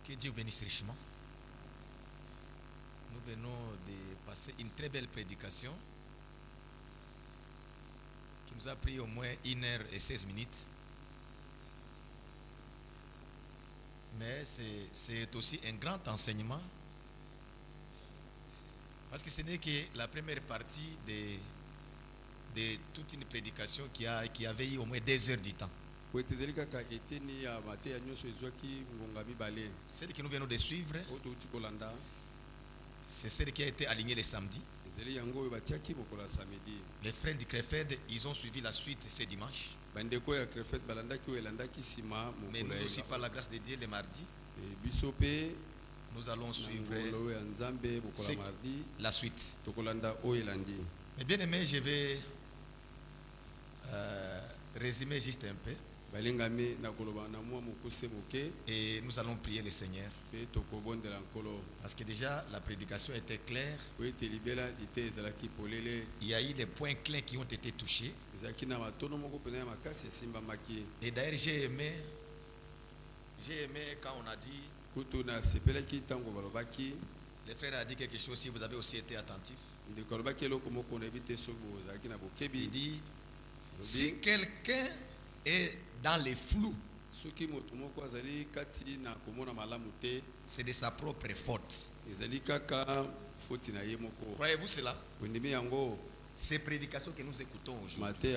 Que Dieu bénisse richement. Nous venons de passer une très belle prédication qui nous a pris au moins 1h16. Mais c'est aussi un grand enseignement parce que ce n'est que la première partie de toute une prédication qui avait eu au moins 2 heures du temps. Celle que nous venons de suivre, c'est celle qui a été alignée le samedi. Les frères du Crefeld, ils ont suivi la suite ce dimanche. Mais nous aussi, par la grâce de Dieu, le mardi, nous allons suivre la suite. Mais bien aimé, je vais résumer juste un peu. Et nous allons prier le Seigneur. Parce que déjà la prédication était claire. Il y a eu des points clés qui ont été touchés. Et d'ailleurs j'ai aimé quand on a dit, le frère a dit quelque chose, si vous avez aussi été attentif. Il dit, si quelqu'un est dans les flous, c'est de sa propre faute. Croyez-vous cela? Ces prédications que nous écoutons aujourd'hui,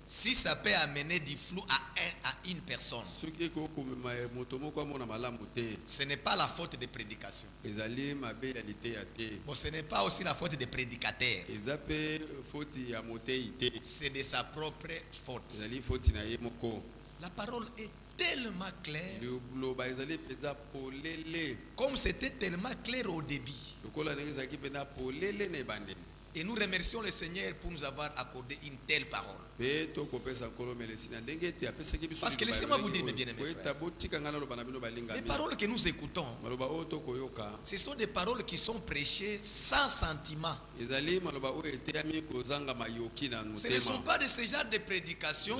si ça peut amener du flou à une personne, ce n'est pas la faute des prédications. Bon, ce n'est pas aussi la faute des prédicateurs. C'est de sa propre faute. La parole est tellement claire, comme c'était tellement clair au début. Et nous remercions le Seigneur pour nous avoir accordé une telle parole. Parce que laissez-moi vous dire, mes bien-aimés frères, les paroles que nous écoutons, ce sont des paroles qui sont prêchées sans sentiment. Ce ne sont pas de ce genre de prédications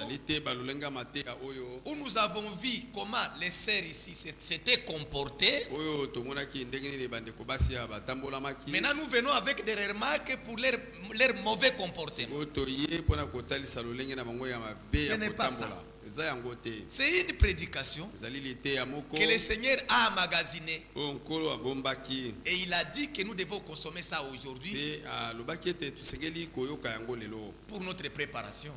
où nous avons vu comment les sœurs ici s'étaient comportées. Maintenant nous venons avec des remarques pour leur mauvais comportement. Ce n'est pas ça. C'est une prédication que le Seigneur a emmagasinée. Et il a dit que nous devons consommer ça aujourd'hui pour notre préparation.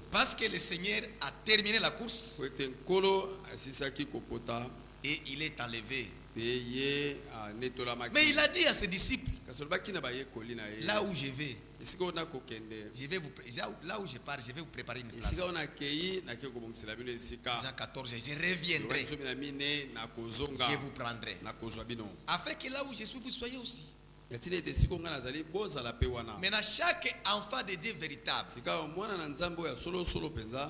Parce que le Seigneur a terminé la course et il est enlevé. Mais il a dit à ses disciples, là où je vais, là où je pars, je vais vous préparer une place. Jean 14, je reviendrai, je vous prendrai, afin que là où je suis, vous soyez aussi. Maintenant, chaque enfant de Dieu véritable,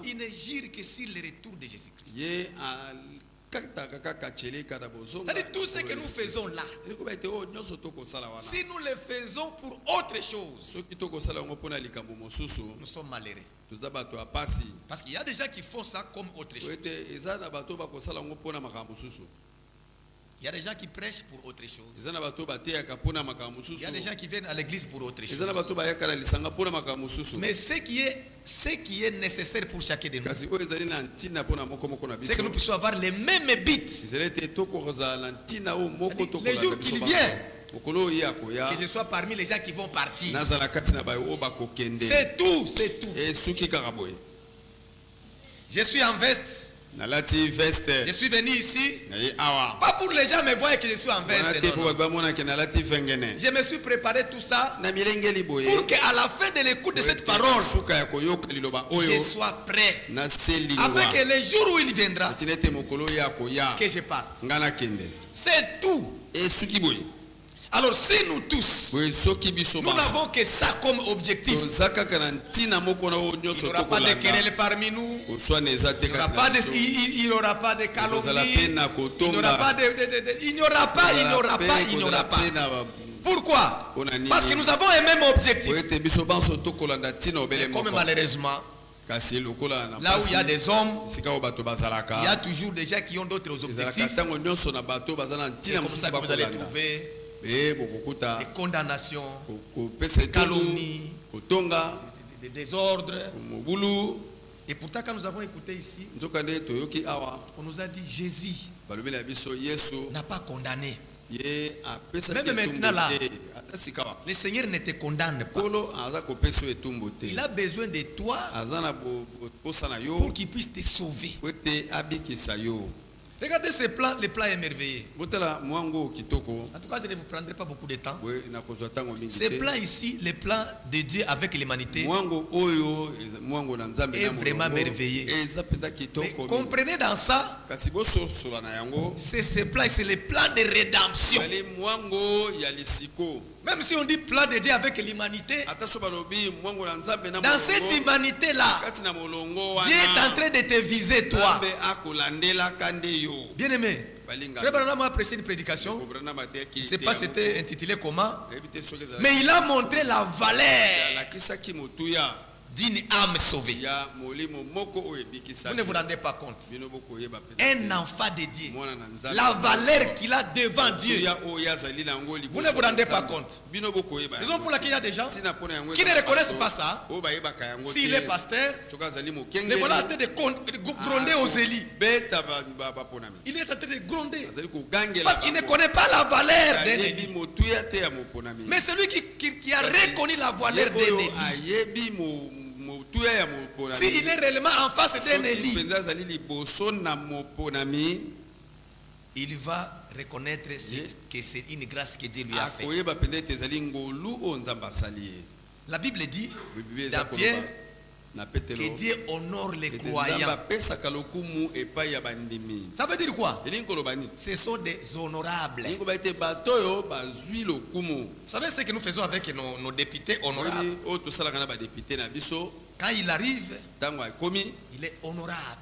il ne jure que sur le retour de Jésus-Christ. C'est-à-dire tout ce que nous faisons là, si nous le faisons pour autre chose, nous sommes malheureux. Parce qu'il y a des gens qui font ça comme autre chose. Il y a des gens qui prêchent pour autre chose. Il y a des gens qui viennent à l'église pour autre chose. Mais ce qui est nécessaire pour chacun de nous, c'est que nous puissions avoir les mêmes buts. Les jours qu'il vient, que je sois parmi les gens qui vont partir. C'est tout, c'est tout. Je suis en veste. Je suis venu ici, pas pour les gens me voient que je suis en veste. Non. Je me suis préparé tout ça pour qu'à la fin de l'écoute de cette parole, je sois prêt. Afin que le jour où il viendra, que je parte. C'est tout. Alors si nous tous, nous n'avons que ça comme objectif, il n'y aura pas de querelle parmi nous, il n'y aura pas de calomnie, il n'y aura pas. Pourquoi? Parce que nous avons un même objectif. Mais comme malheureusement, Là où il y a des hommes, il y a toujours des gens qui ont d'autres objectifs. C'est comme ça que vous allez trouver des condamnations, des calomnies, des désordres. Et pourtant, quand nous avons écouté ici, on nous a dit Jésus n'a pas condamné. Même maintenant là, le Seigneur ne te condamne pas. Il a besoin de toi pour qu'il puisse te sauver. Regardez ce plan, le plan est merveilleux. En tout cas, je ne vous prendrai pas beaucoup de temps. Ce plan ici, le plan de Dieu avec l'humanité, est vraiment merveilleux. Mais comprenez dans ça, c'est ce plan, c'est le plan de rédemption. Même si on dit plan de Dieu avec l'humanité, dans cette humanité-là, Dieu est en train de te viser, toi. Bien aimé, Frère Branham a apprécié une prédication. Je ne sais pas c'était intitulé comment, mais il a montré la valeur d'une âme sauvée. Vous ne vous rendez pas compte. Un enfant de Dieu, la valeur qu'il a devant Dieu, vous ne vous rendez pas compte. Raison pour laquelle il y a des gens qui ne reconnaissent pas ça. S'il est pasteur, le voilà en train de gronder aux élites. Il est en train de gronder parce qu'il ne connaît pas la valeur d'un élit. Mais celui qui a reconnu la valeur d'un élit, s'il est réellement en face d'un élit, il va reconnaître que c'est une grâce que Dieu lui a faite. La Bible dit dans Pierre que Dieu honore les croyants. Ça veut dire quoi? Ce sont des honorables. Vous savez ce que nous faisons avec nos députés honorables? Quand il arrive, il est honorable.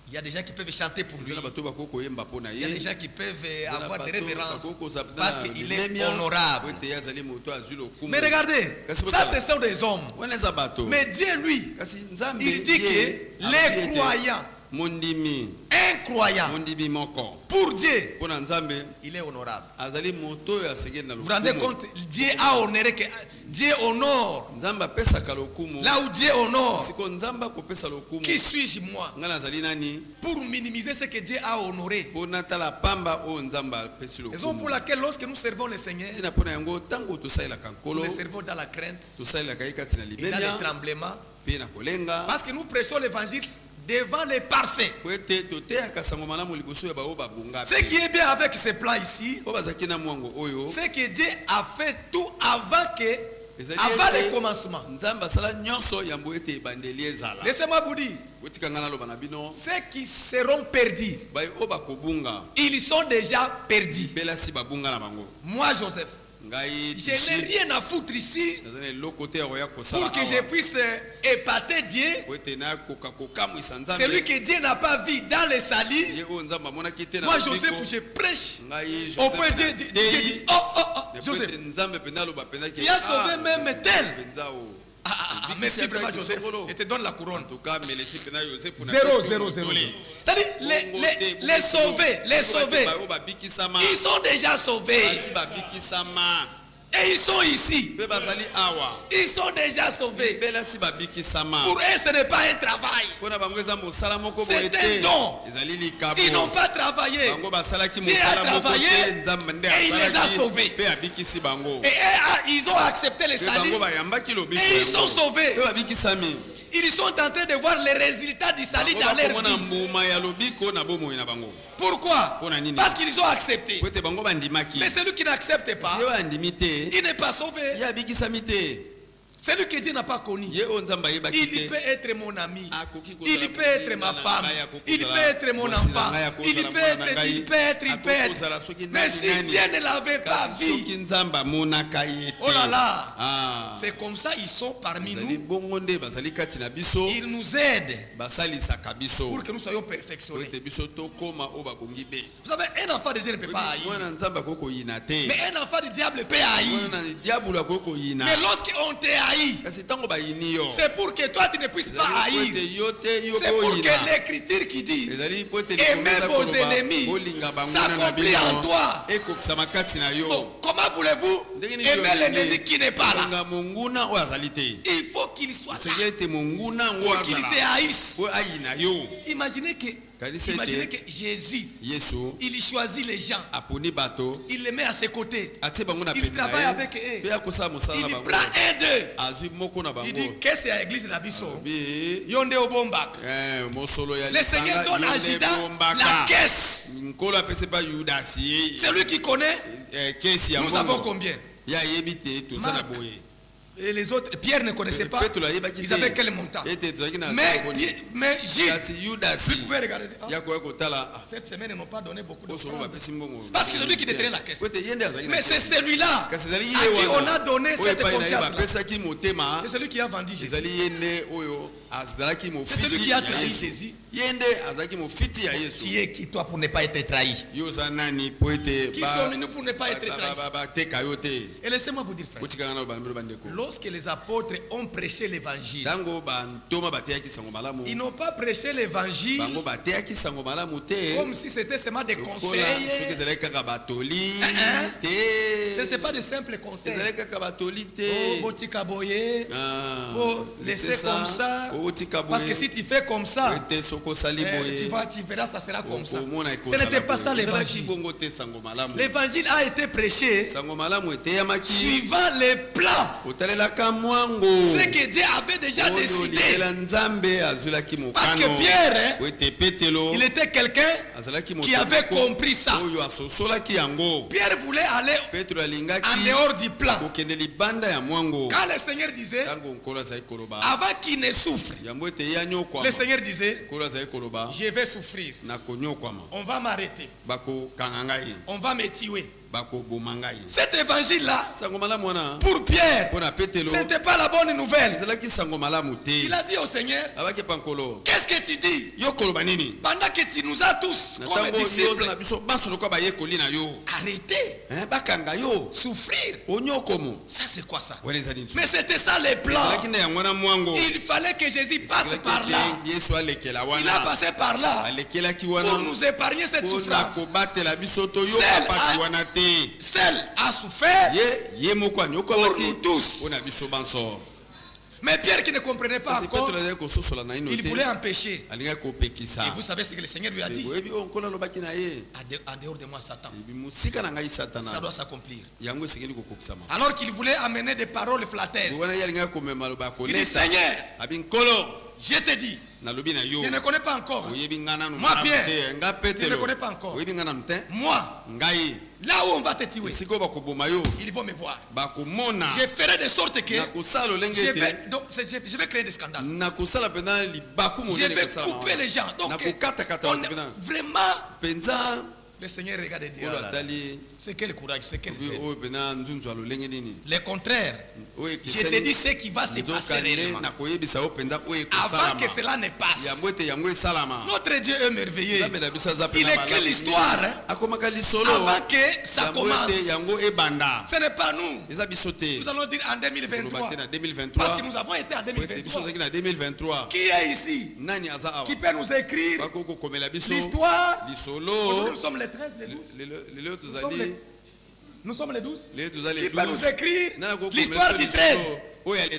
Il y a des gens qui peuvent chanter pour lui. Il y a des gens qui peuvent avoir des révérences parce qu'il est honorable. Mais regardez, ça ce sont des hommes. Mais Dieu lui, il dit que les croyants, un croyant, pour Dieu, il est honorable. Vous vous rendez compte, Dieu a honoré que Dieu honore. Là où Dieu honore, qui suis-je moi pour minimiser ce que Dieu a honoré? Raison pour laquelle lorsque nous servons le Seigneur, nous le servons dans la crainte et dans le tremblement, parce que nous prêchons l'évangile devant les parfaits. Ce qui est bien avec ce plan ici, c'est que Dieu a fait tout avant le commencement. Laissez-moi vous dire, ceux qui seront perdus, ils sont déjà perdus. Moi, Joseph, je n'ai rien à foutre ici pour que je puisse épater Dieu. Celui que Dieu n'a pas vu dans les salis. Moi, Joseph, je prêche. Au point Dieu dit, oh, Joseph, tu as sauvé même tel. Merci vraiment, Joseph. Je te donne la couronne. 0. C'est-à-dire, les sauvés, ils sont déjà sauvés. Et ils sont ici. Ils sont déjà sauvés. Pour eux, ce n'est pas un travail. C'est un don. Ils n'ont pas travaillé. Dieu a travaillé et il les a sauvés. Et ils ont accepté le salut. Et ils sont sauvés. Ils sont en train de voir les résultats du salut dans leur vie. Pourquoi? Parce qu'ils ont accepté. Mais celui qui n'accepte pas, il n'est pas sauvé. Celui que Dieu n'a pas connu, il peut être mon ami, il peut être ma femme, il peut être mon enfant, il peut être. Mais si Dieu ne l'avait pas vu, oh là là, c'est comme ça ils sont parmi nous. Ils nous aident pour que nous soyons perfectionnés. Vous savez, un enfant de Dieu ne peut pas haïr. Mais un enfant du diable peut haïr. Mais lorsqu'on te haït, haï, c'est pour que toi tu ne puisses pas haïr. C'est pour que l'écriture qui dit aimez vos ennemis s'accomplit en toi. Bon, comment voulez-vous aimer l'ennemi qui n'est pas là? Il faut qu'il soit là pour qu'il te haïsse. Imaginez que Jésus, il choisit les gens, il les met à ses côtés, il travaille avec eux, il prend un d'eux, il dit qu'est-ce que c'est l'église de la Bisso? Yonde au Bombak. Le Seigneur donne à Judas la caisse. C'est lui qui connaît. Nous avons combien? Et les autres, Pierre ne connaissait pas. Ils avaient quel montant? Mais Judas, vous pouvez regarder. Cette semaine, ils n'ont pas donné beaucoup de temps. Parce que c'est lui qui détenait la caisse. Mais c'est celui-là à qui on a donné cette confiance. C'est celui qui a vendu Jésus. C'est celui qui a trahi Jésus. Qui est qui toi pour ne pas être trahi? Qui sommes-nous pour ne pas être trahi? Et laissez-moi vous dire, frère, lorsque les apôtres ont prêché l'évangile, ils n'ont pas prêché l'évangile comme si c'était seulement des conseils. Ce n'était pas de simples conseils. Oh, botika boye. Oh, laissez comme ça. Parce que si tu fais comme ça, tu verras, ça sera comme ça. Ce n'était pas ça l'évangile. L'évangile a été prêché suivant les plans. Ce que Dieu avait déjà décidé. Parce que Pierre, il était quelqu'un qui avait compris ça. Pierre voulait aller en dehors du plan. Quand le Seigneur disait, avant qu'il ne souffre, le Seigneur disait, je vais souffrir. On va m'arrêter. On va me tuer. Cet évangile-là, pour Pierre, ce n'était pas la bonne nouvelle. Il a dit au Seigneur, qu'est-ce que tu dis? Pendant que tu nous as tous comme disciples, arrêtez, souffrir. Ça c'est quoi ça? Mais c'était ça les plans. Il fallait que Jésus passe par là. Il a passé par là pour nous épargner cette souffrance. Seul a souffert pour nous tous. Mais Pierre qui ne comprenait pas encore, il voulait empêcher. Et vous savez ce que le Seigneur lui a dit? En dehors de moi, Satan. Ça doit s'accomplir. Alors qu'il voulait amener des paroles flatteuses, il dit, Seigneur, je te dis, je ne connais pas encore. Moi, Pierre, je ne connais pas encore. Moi, là où on va te tuer, ils vont me voir. Je ferai de sorte que je vais créer des scandales. Je vais couper les gens. Donc, vraiment, le Seigneur regarde Dieu. C'est quel courage, c'est quel zèle. Le contraire, je te dis ce qui va se passer réellement. Avant que cela ne passe. Notre Dieu est merveilleux. Il écrit l'histoire avant que ça commence. Ce n'est pas nous. Nous allons dire en 2023. Parce que nous avons été en 2023. Qui est ici? Qui peut nous écrire l'histoire? Aujourd'hui nous sommes les 13, les 12. Nous sommes les 12. Qui peut nous écrire l'histoire du 13?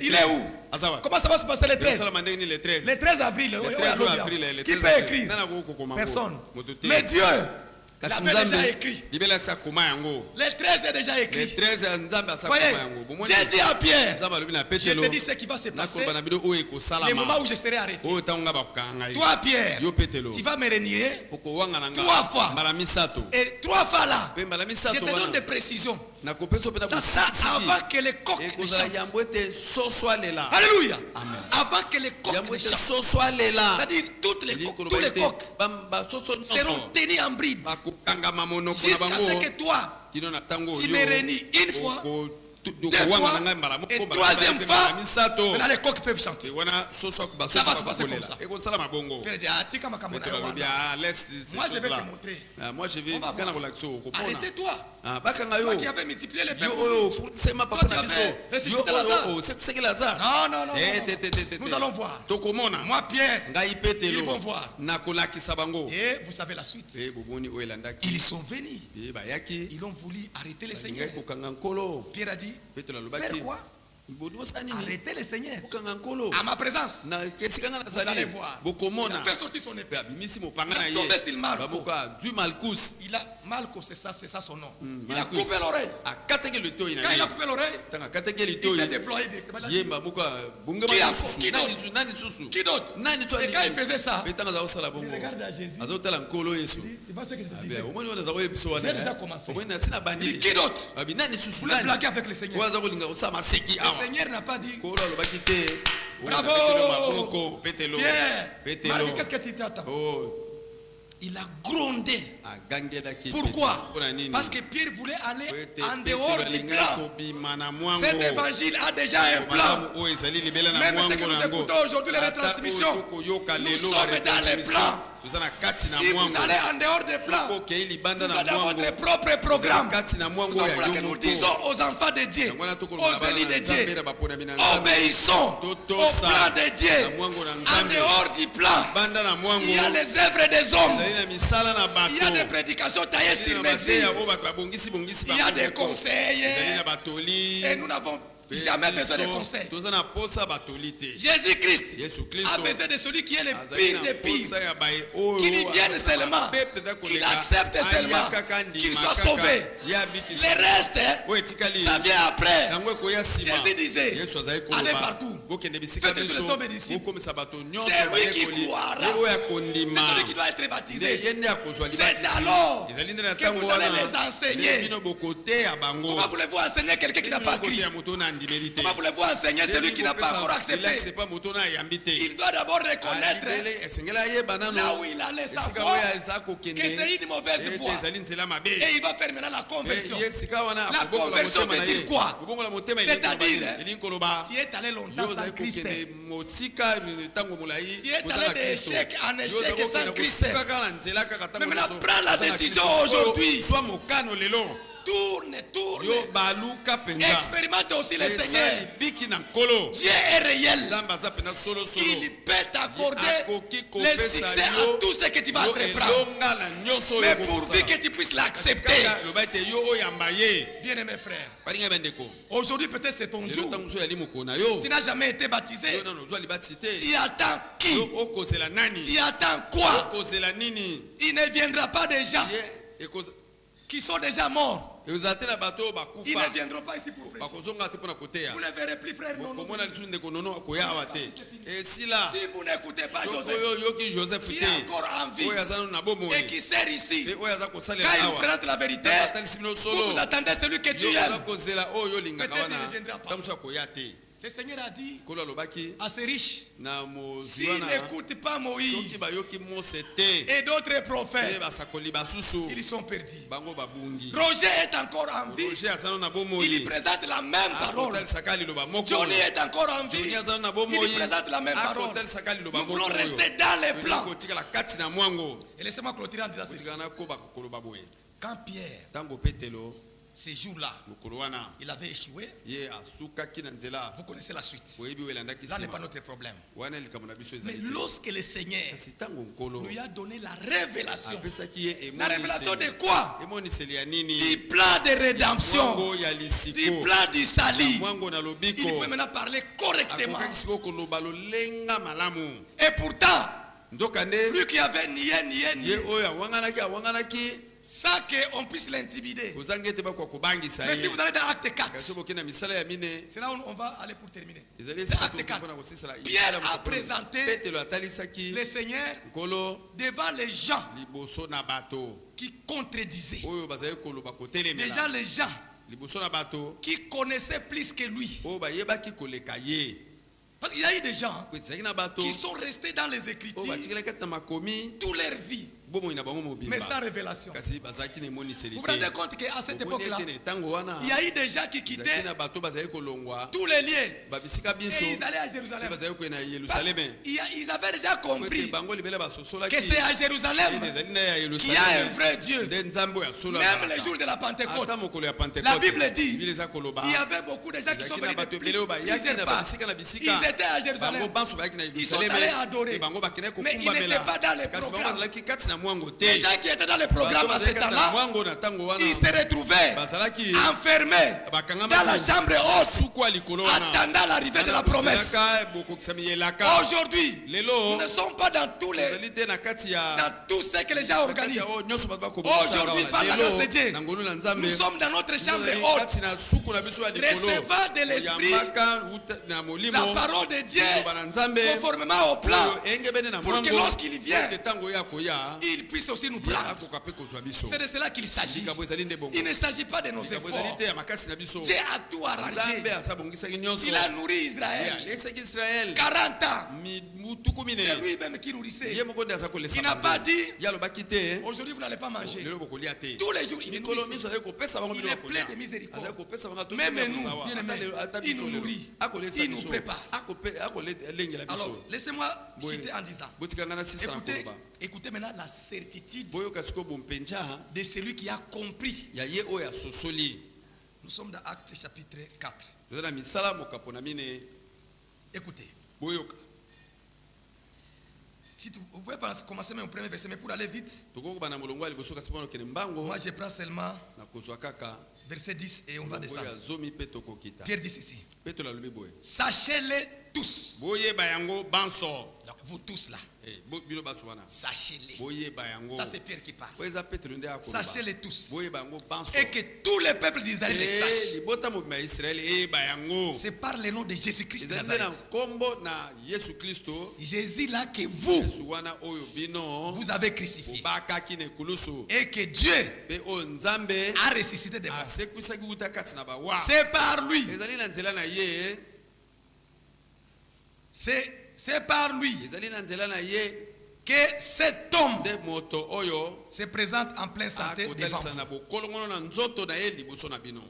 Il est où? Comment ça va se passer les 13? Le 13 avril. Qui peut écrire? Personne. Mais Dieu l'avait déjà écrit. Le 13 est déjà écrit. Voyez, Dieu dit à Pierre, je te dis ce qui va se passer le moment où je serai arrêté. Toi Pierre, tu vas me renier 3 fois. Et 3 fois là, je te donne des précisions. Ça avant que les coqs ne chantent. Alléluia. Avant que les coqs ne chantent. C'est-à-dire tous les coqs seront tenus en bride jusqu'à ce que toi tu me renies une fois, 2 fois et 3e fois. Là les coqs peuvent chanter. Ça va se passer comme ça. Moi je vais te montrer. Arrêtez-toi. Toi qui avais multiplié les pains. Toi qui avais ressuscité Lazare. Non. Nous allons voir. Moi, Pierre, ils vont voir. Et vous savez la suite. Ils sont venus. Ils ont voulu arrêter le Seigneur. Pierre a dit, faire quoi? Arrêtez le Seigneur. À ma présence. Vous allez voir. Il a fait sortir son épée. Il a Malchus, c'est ça son nom. Il a coupé l'oreille. Quand il a coupé l'oreille, il s'est déployé directement. Qui d'autre? Et quand il faisait ça, il regarde à Jésus. Tu vois ce que je te disais? J'ai déjà commencé. Qui d'autre? Vous le blaguez avec le Seigneur. Le Seigneur n'a pas dit. Bravo! Pierre, Marie, qu'est-ce que tu t'attends? Il a grondé. Pourquoi? Parce que Pierre voulait aller en dehors du plan. Cet évangile a déjà un plan. Même ce que nous écoutons aujourd'hui, les retransmissions, nous sommes dans les plans. Si vous allez en dehors des plans, vous allez dans votre propre programme. Que nous disons aux enfants de Dieu, aux élus de Dieu, obéissons au plan de Dieu. En dehors du plan, il y a les œuvres des hommes. Il y a des prédications taillées sur mesure. Il y a des conseils. Et nous n'avons jamais besoin de conseils. Jésus-Christ a besoin de celui qui est le pire des pires. Qu'il y vienne seulement. Qu'il accepte seulement. Qu'il soit sauvé. Le reste, ça vient après. Jésus disait, allez partout. Faites une leçon bénéfique. C'est lui qui croira. C'est celui qui doit être baptisé. C'est alors que vous allez les enseigner. Comment voulez-vous enseigner quelqu'un qui n'a pas crié? Comment voulez-vous enseigner celui qui n'a pas encore accepté? Il doit d'abord reconnaître là où il allait savoir que c'est une mauvaise voie. Et il va faire maintenant la conversion. La conversion veut dire quoi? C'est-à-dire, tu es allé longtemps sans Christ. Tu es allé d'échec en échec sans Christ. Mais maintenant, prends la décision aujourd'hui. Tourne. Expérimente aussi le Seigneur. Dieu est réel. Il peut t'accorder le succès à tout ce que tu vas entreprendre. Mais pourvu que tu puisses l'accepter. Bien-aimé frère, aujourd'hui peut-être c'est ton jour. Tu n'as jamais été baptisé. Tu attends qui? Tu attends quoi? Il ne viendra pas des gens qui sont déjà morts. Ils ne viendront pas ici pour prêcher. Vous ne verrez plus, frère. Si vous n'écoutez pas Joseph, qui est encore en vie et qui sert ici, quand il vous présente la vérité, vous attendez celui que tu aimes. Peut-être il ne viendra pas. Le Seigneur a dit à ces riches, s'ils n'écoutent pas Moïse et d'autres prophètes, ils sont perdus. Roger est encore en vie. Il présente la même parole. Johnny est encore en vie. Il présente la même parole. Nous voulons rester dans les plans. Et laissez-moi clôturer en disant ceci. Quand Pierre, ces jours-là, il avait échoué. Vous connaissez la suite. Là n'est pas notre problème. Mais lorsque le Seigneur lui a donné la révélation. La révélation de quoi? Du plan de rédemption. Du plan du salut. Il peut maintenant parler correctement. Et pourtant, lui qui avait nié, sans qu'on puisse l'intimider. Mais si vous allez dans Acte 4, c'est là où on va aller pour terminer. C'est Acte 4. Pierre a présenté le Seigneur devant les gens qui contredisaient. Déjà les gens qui connaissaient plus que lui. Parce qu'il y a eu des gens qui sont restés dans les Écritures toute leur vie. mais sans révélation. Vous vous rendez compte qu'à cette époque-là, il y a eu des gens qui quittaient tous les liens et ils allaient à Jérusalem. Ils avaient déjà compris que c'est à Jérusalem qu'il y a un vrai Dieu. Même les jours de la Pentecôte, la Bible dit il y avait beaucoup de gens qui sont venus de plusieurs parts. Ils étaient à Jérusalem. Ils sont allés adorer. Mais ils n'étaient pas dans les programmes. Les gens qui étaient dans les programmes à ce temps-là, ils se retrouvaient enfermés dans la chambre haute, attendant l'arrivée de la promesse. Aujourd'hui, nous ne sommes pas dans tout ce que les gens organisent. Aujourd'hui, par la grâce de Dieu, nous sommes dans notre chambre haute, recevant de l'Esprit la parole de Dieu conformément au plan, pour que lorsqu'il vient, il puisse aussi nous prendre. C'est de cela qu'il s'agit. Il ne s'agit pas de nos efforts. Dieu a tout arrangé. Il a nourri Israël 40 ans. C'est lui-même qui nourrissait. Il n'a pas dit aujourd'hui vous n'allez pas manger. Tous les jours il est nourrissait. Il est plein de miséricorde. Même nous, bien-aimés, il nous nourrit. Il nous prépare. Alors laissez-moi citer en disant, écoutez maintenant la certitude de celui qui a compris. Nous sommes dans Actes chapitre 4. Écoutez. Si vous pouvez commencer même au premier verset, mais pour aller vite, moi je prends seulement verset 10 et on va descendre. Pierre dit ceci. Sachez-les tous. Donc vous tous là. Sachez-les. Ça c'est Pierre qui parle. Sachez-les tous. Et que tous les peuples d'Israël les sachent. C'est par le nom de Jésus-Christ de Nazareth. Jésus là que vous avez crucifié. Et que Dieu a ressuscité des morts. C'est par lui. C'est par lui que cet homme se présente en pleine santé devant vous.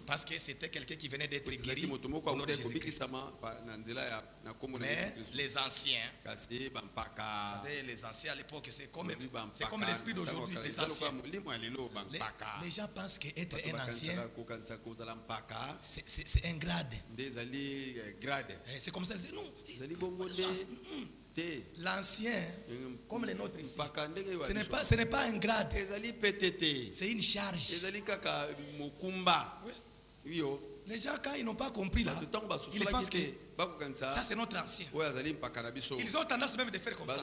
Parce que c'était quelqu'un qui venait d'être guéri. Mais les anciens, vous savez, les anciens à l'époque, c'est comme l'esprit d'aujourd'hui. Les gens pensent qu'être un ancien, c'est un grade. C'est comme ça. Non. L'ancien, comme les nôtres ici, ce n'est pas un grade, c'est une charge. Oui. Les gens, quand ils n'ont pas compris là, ils pensent que ça c'est notre ancien. Ils ont tendance même de faire comme ça.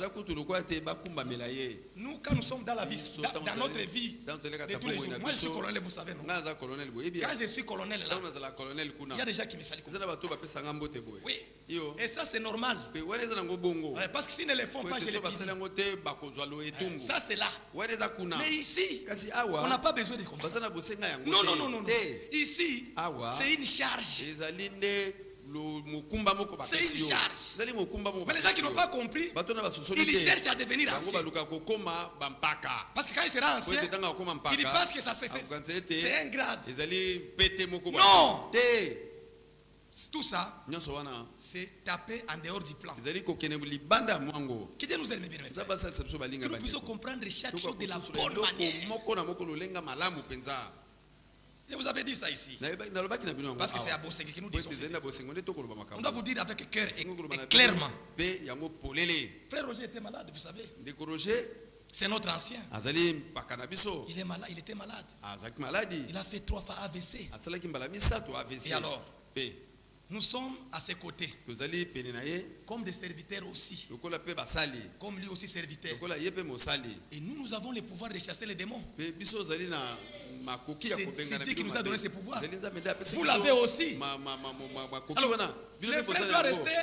Nous, quand nous sommes dans la vie, dans notre vie de tous les jours, moi je suis colonel, vous savez, non? Quand je suis colonel là, il y a des gens qui me saluent. Oui. Et ça c'est normal. Parce que s'ils ne le font pas, je le dis. Ça c'est là. Mais ici, on n'a pas besoin de comme ça. Non. Ici, c'est une charge. C'est une charge. Mais les gens qui n'ont pas compris, ils cherchent à devenir anciens. Parce que quand il sera ancien, il pense que ça c'est un grade. Non. Tout ça, c'est taper en dehors du plan. Que Dieu nous aide bien. Que nous puissions comprendre chaque chose de la bonne manière. Je vous avais dit ça ici. Parce que c'est à Bosengue qui nous disons. On doit vous dire avec cœur et clairement. Frère Roger était malade, vous savez. C'est notre ancien. Il est malade, il était malade. Il a fait 3 fois AVC. Et alors, nous sommes à ses côtés. Comme des serviteurs aussi. Comme lui aussi serviteur. Et nous avons le pouvoir de chasser les démons. C'est Dieu qui nous a donné ce pouvoir. Vous l'avez aussi. Alors, le frère doit rester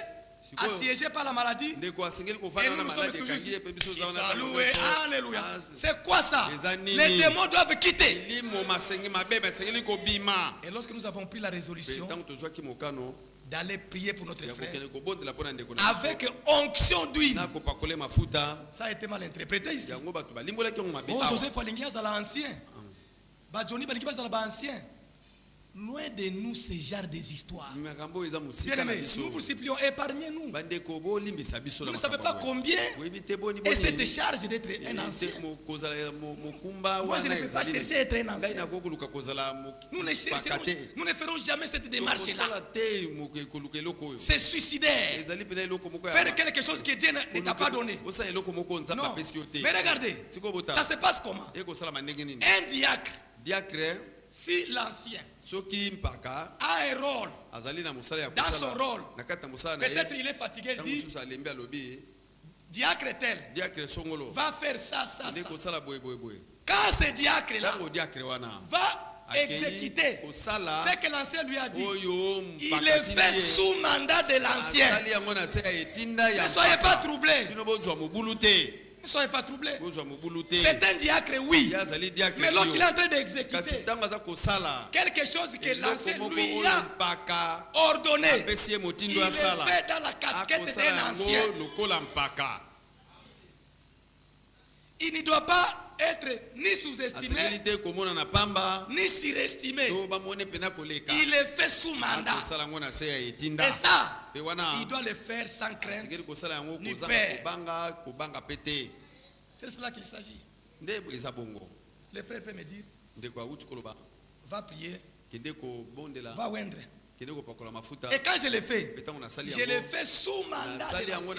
assiégé par la maladie. Et nous sommes toujours ici. Alléluia. C'est quoi ça? Les démons doivent quitter. Et lorsque nous avons pris la résolution d'aller prier pour notre frère avec onction d'huile. Ça a été mal interprété ici. Oh, Joseph Alingiaz à l'ancien. Johnny Balikibaz à l'ancien. Loin de nous ce genre des histoires. Nous vous supplions, épargnez-nous. Vous ne savez pas combien et cette charge d'être un ancien. Moi, je ne peux pas chercher à être un ancien. Nous ne ferons jamais cette démarche-là. C'est suicidaire. Faire quelque chose que Dieu ne t'a pas donné. Non. Mais regardez, ça se passe comment? Un diacre, si l'ancien a un rôle, dans son rôle, peut-être il est fatigué, il dit, diacre tel va faire ça. Quand ce diacre-là va exécuter ce que l'ancien lui a dit, il est fait sous mandat de l'ancien. Ne soyez pas troublés. Ne soyez pas troublés. C'est un diacre, oui. Mais lorsqu'il est en train d'exécuter quelque chose que l'ancien lui a ordonné, il est fait dans la casquette d'un ancien. Il ne doit pas être ni sous-estimé, ni surestimé. Il est fait sous mandat. Et ça, il doit le faire sans crainte ni peur. C'est cela qu'il s'agit. Le frère peut me dire, va prier, va oindre. Et quand je le fais, je le fais sous mandat de l'ancien.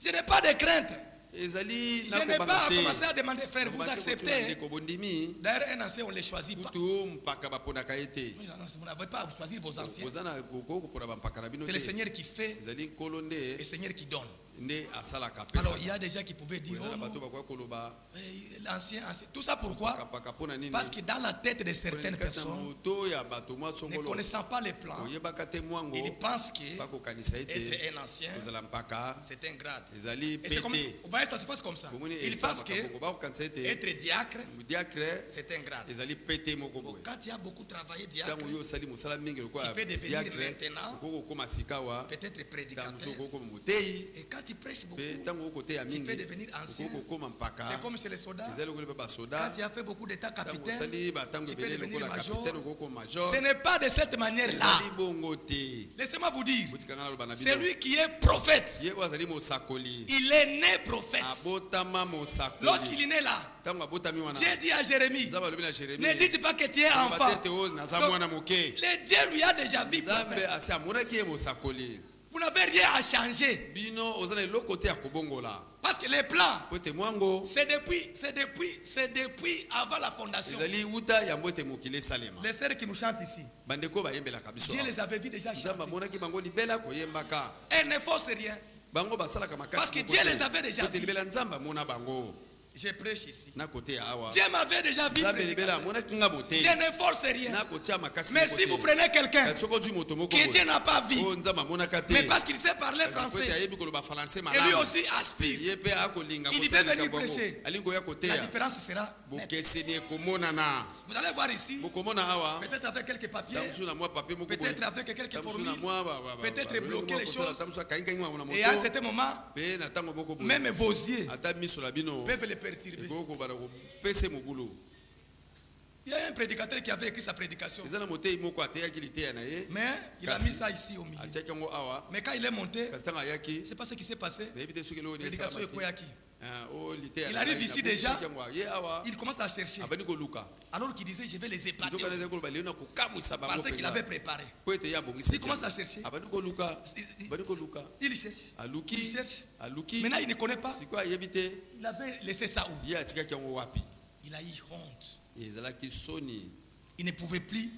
Je n'ai pas de crainte. Je n'ai pas commencé à demander, frère, vous acceptez. D'ailleurs, un ancien, on ne les choisit pas. Vous n'avez pas à choisir vos anciens. C'est le Seigneur qui fait et le Seigneur qui donne. Alors il y a des gens qui pouvaient dire, l'ancien, tout ça pourquoi? Parce que dans la tête de certaines personnes, ne connaissant pas les plans, ils pensent qu'être un ancien, c'est un grade. Et c'est comme, vous voyez, ça se passe comme ça. Ils pensent qu'être diacre, c'est un grade. Quand tu as beaucoup travaillé diacre, tu peux devenir maintenant peut-être prédicateur. Et quand tu prêches beaucoup, tu peux devenir ancien. C'est comme chez les soldats. Quand tu as fait beaucoup d'états capitaine, tu peux devenir major. Ce n'est pas de cette manière-là. Laissez-moi vous dire, celui qui est prophète, il est né prophète. Lorsqu'il est né là, Dieu dit à Jérémie, ne dites pas que tu es enfant. Donc, le Dieu lui a déjà vu prophète. Vous n'avez rien à changer. Parce que les plans, c'est depuis avant la fondation. Les sœurs qui nous chantent ici, Dieu les avait vus déjà chanter. Elle ne force rien. Parce que Dieu les avait déjà vus. Je prêche ici. Dieu m'avait déjà vu. Je ne force rien. Mais si vous prenez quelqu'un que Dieu n'a pas vu, mais parce qu'il sait parler français, et lui aussi aspire, il peut venir prêcher. La différence sera nette. Vous allez voir ici, peut-être avec quelques papiers, peut-être avec quelques formules, peut-être bloquer les choses. Et à un certain moment, même vos yeux peuvent les perturber. Il y a un prédicateur qui avait écrit sa prédication. Mais il a mis ça ici au milieu. Mais quand il est monté, c'est pas ce qui s'est passé. Prédication est Koyaki. Il arrive ici déjà, il commence à chercher. Alors qu'il disait, je vais les épater. Parce qu'il avait préparé. Il commence à chercher. Il cherche. Il cherche. Maintenant, il ne connaît pas. Il avait laissé ça où? Il a eu honte. Il ne pouvait plus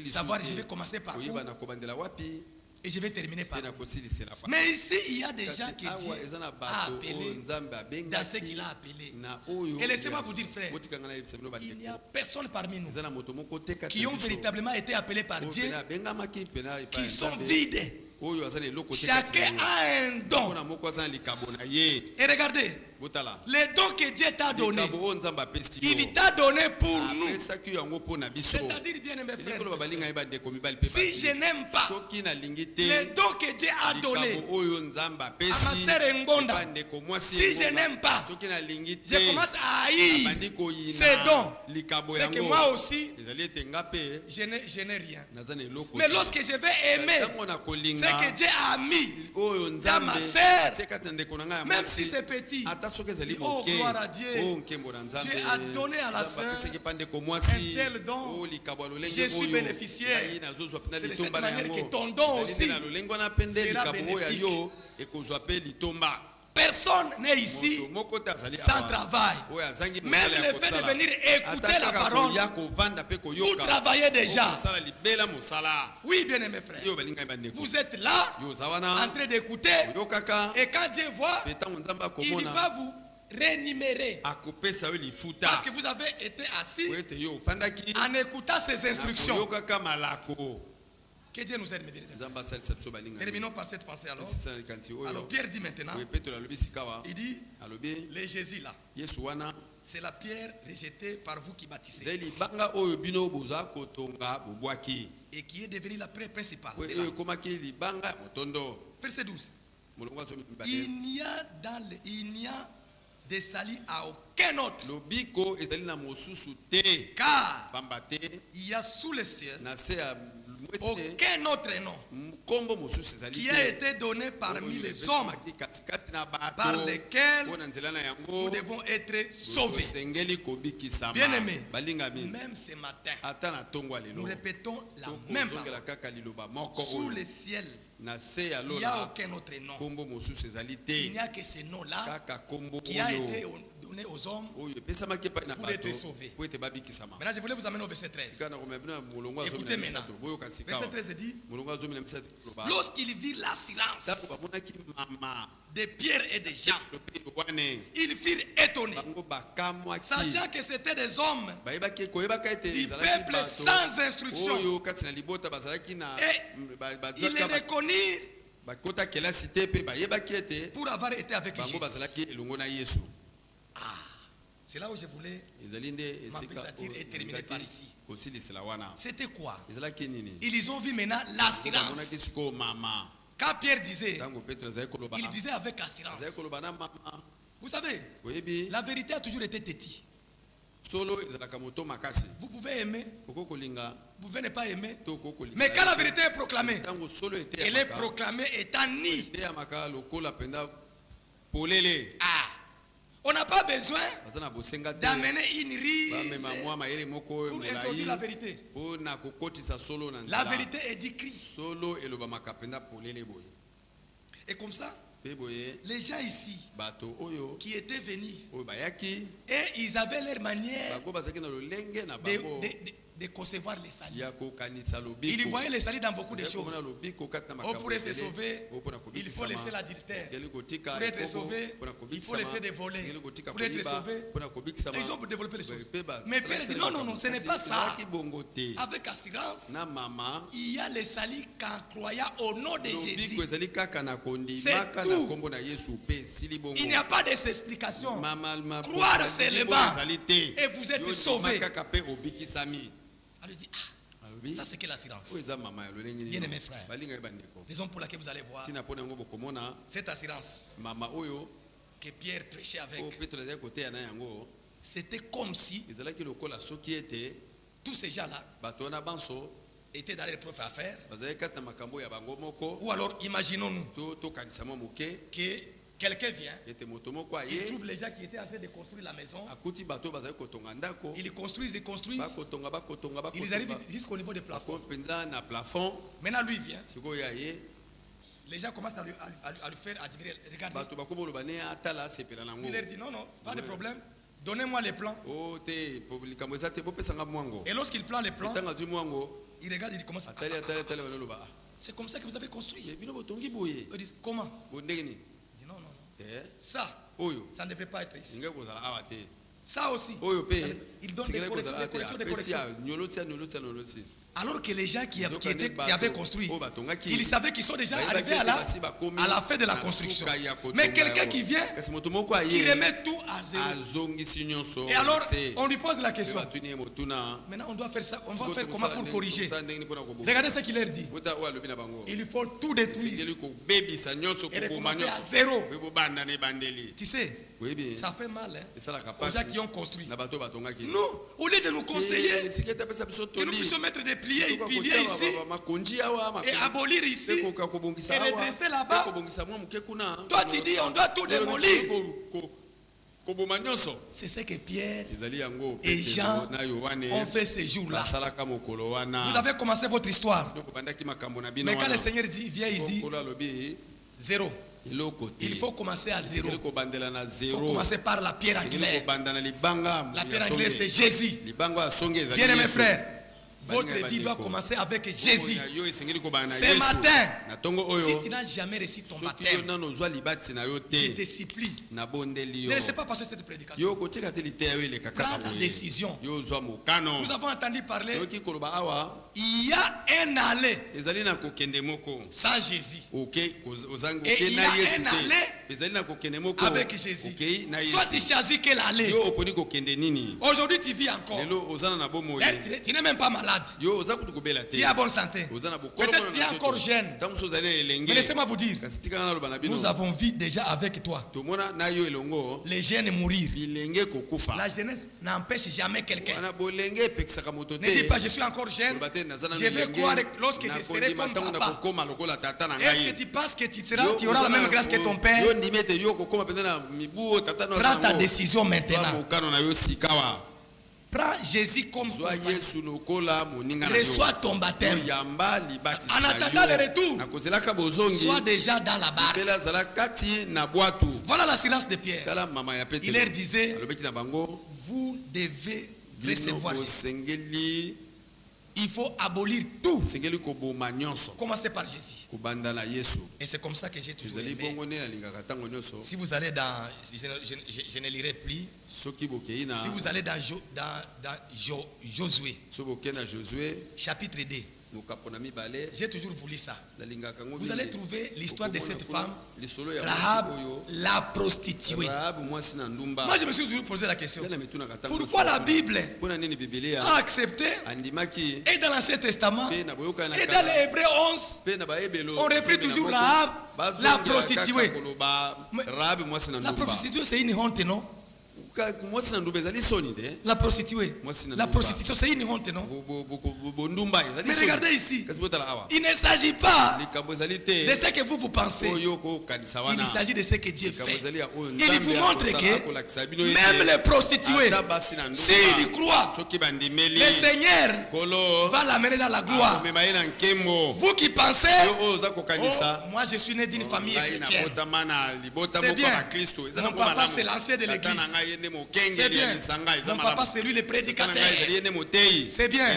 savoir, je vais commencer par où et je vais terminer par où. Mais ici, il y a des gens que Dieu a appelés dans ce qu'il a appelé. Et laissez-moi vous dire, frère, il n'y a personne parmi nous qui ont véritablement été appelés par Dieu, qui sont vides. Chacun a un don. Et regardez, les dons que Dieu t'a donné, il t'a donné pour nous. C'est-à-dire, bien aimé frère, si je n'aime pas les dons que Dieu a donnés à ma sœur Ngonda, si je n'aime pas, je commence à haïr ces dons, c'est que moi aussi, je n'ai rien. Mais lorsque je vais aimer ce que Dieu a mis dans ma sœur, même si c'est petit, oh gloire à Dieu, Dieu a donné à la sœur un tel don, je suis bénéficiaire. C'est de cette manière que ton don aussi sera bénéfique. Personne n'est ici sans travail. Même le fait de venir écouter la parole, vous travaillez déjà. Oui, bien aimé frère. Vous êtes là, en train d'écouter. Et quand Dieu voit, il va vous rémunérer. Parce que vous avez été assis en écoutant ses instructions. Que Dieu nous aide, mes bien-aimés. Terminons par cette pensée alors. Alors Pierre dit maintenant, il dit, les Jésus là, c'est la pierre rejetée par vous qui bâtissez. Et qui est devenue la pierre principale. Verset 12. Il n'y a de sali à aucun autre. Car il y a sous le ciel aucun autre nom qui a été donné parmi les hommes par lesquels nous devons être sauvés. Bien-aimés, même ce matin, nous répétons la même parole. Sous le ciel, il n'y a aucun autre nom. Il n'y a que ce nom-là qui a été donné aux hommes pour être sauvés. Maintenant, je voulais vous amener au verset 13. Écoutez maintenant. Verset 13 dit, lorsqu'il vit l'assurance des pierres et des gens, ils furent étonnés, sachant que c'était des hommes du peuple sans instruction. Et ils les reconnurent pour avoir été avec Jésus. C'est là où je voulais m'appesantir et terminer par ici. C'était quoi? Ils ont vu maintenant l'assurance. Quand Pierre disait, il disait avec assurance. Vous savez, la vérité a toujours été têtie. Vous pouvez aimer, vous pouvez ne pas aimer, mais quand la vérité est proclamée, elle est proclamée étant nue. On n'a pas besoin d'amener une ruse pour introduire la vérité. La vérité est dit Christ. Et comme ça, les gens ici qui étaient venus, et ils avaient leur manière de concevoir les salis. Ils voyaient les salis dans beaucoup de choses. Pour être sauvé, il faut laisser l'adultère. Pour être sauvé, il faut laisser des volets. Pour être sauvé, ils ont développé les choses. Mais Pierre dit non, ce n'est pas ça. Avec assurance, il y a les salis qu'en croyant au nom de Jésus. C'est tout. Il n'y a pas d'explication. Croire seulement et vous êtes sauvés. Elle dit, ça c'est que l'assurance. Bien aimé frère, raison pour laquelle vous allez voir cette assurance que Pierre prêchait avec, c'était comme si tous ces gens-là étaient dans les propres affaires. Ou alors imaginons-nous que quelqu'un vient, il trouve les gens qui étaient en train de construire la maison. Ils construisent. Ils arrivent jusqu'au niveau des plafonds. Maintenant lui vient. Les gens commencent à lui faire admirer. Regardez. Il leur dit non, pas de problème. Donnez-moi les plans. Et lorsqu'il prend les plans, il regarde, il dit comment ça. C'est comme ça que vous avez construit. Il dit comment? Ça ne devrait pas être ici. Ça aussi, il donne des corrections. Alors que les gens qui avaient construit, ils savaient qu'ils sont déjà arrivés à la fin de la construction. Mais quelqu'un qui vient, il remet tout à 0. Et alors, on lui pose la question. Maintenant, on doit faire ça. On va faire comment pour corriger? Regardez ce qu'il leur dit. Il faut tout détruire et recommencer à 0. Tu sais, ça fait mal aux gens qui ont construit. Non, au lieu de nous conseiller que nous puissions mettre des piliers ici et abolir ici et redresser là-bas, toi tu dis on doit tout démolir. C'est ce que Pierre et Jean ont fait ce jour-là. Vous avez commencé votre histoire. Mais quand le Seigneur dit, viens, il dit 0. Il faut commencer à 0. Il faut commencer par la pierre angulaire. La pierre angulaire, c'est Jésus. Bien aimé frère, votre vie doit commencer avec Jésus. Ce matin, si tu n'as jamais reçu ton baptême, je te supplie, ne laissez pas passer cette prédication. Prends la décision. Nous avons entendu parler. Il y a un aller sans Jésus. Et il y a un aller avec Jésus. Toi, tu choisis quel aller. Aujourd'hui, tu vis encore. Tu n'es même pas malade. Tu es à bonne santé. Peut-être tu es encore jeune. Mais laissez-moi vous dire, nous avons vu déjà avec toi les jeunes mourir. La jeunesse n'empêche jamais quelqu'un. Ne dis pas je suis encore jeune. Je vais croire lorsque je serai comme papa. Est-ce que tu penses que tu auras la même grâce que ton père? Prends ta décision maintenant. Prends Jésus comme ton baptême. Reçois ton baptême. En attendant le retour, sois déjà dans la barque. Voilà la silence de Pierre. Il leur disait, vous devez recevoir Jésus. Il faut abolir tout. Commencez par Jésus. Et c'est comme ça que j'ai toujours aimé. Si vous allez dans... Je ne lirai plus. Si vous allez dans Josué, chapitre 2. J'ai toujours voulu ça. Vous allez trouver l'histoire de cette femme, Rahab, la prostituée. Moi, je me suis toujours posé la question. Pourquoi la Bible a accepté, et dans l'Ancien Testament, et dans les Hébreux 11, on refait toujours Rahab, la prostituée. La prostituée, c'est une honte, non? La prostituée. La prostitution, c'est une honte, non? Mais regardez ici. Il ne s'agit pas de ce que vous pensez. Il s'agit de ce que Dieu fait. Il vous montre que même les prostituées, s'ils croient, le Seigneur va l'amener dans la gloire. Vous qui pensez, oh, moi je suis né d'une famille chrétienne. C'est bien. Mon papa c'est l'ancien de l'église. C'est bien. Mon papa c'est lui le prédicateur. C'est bien.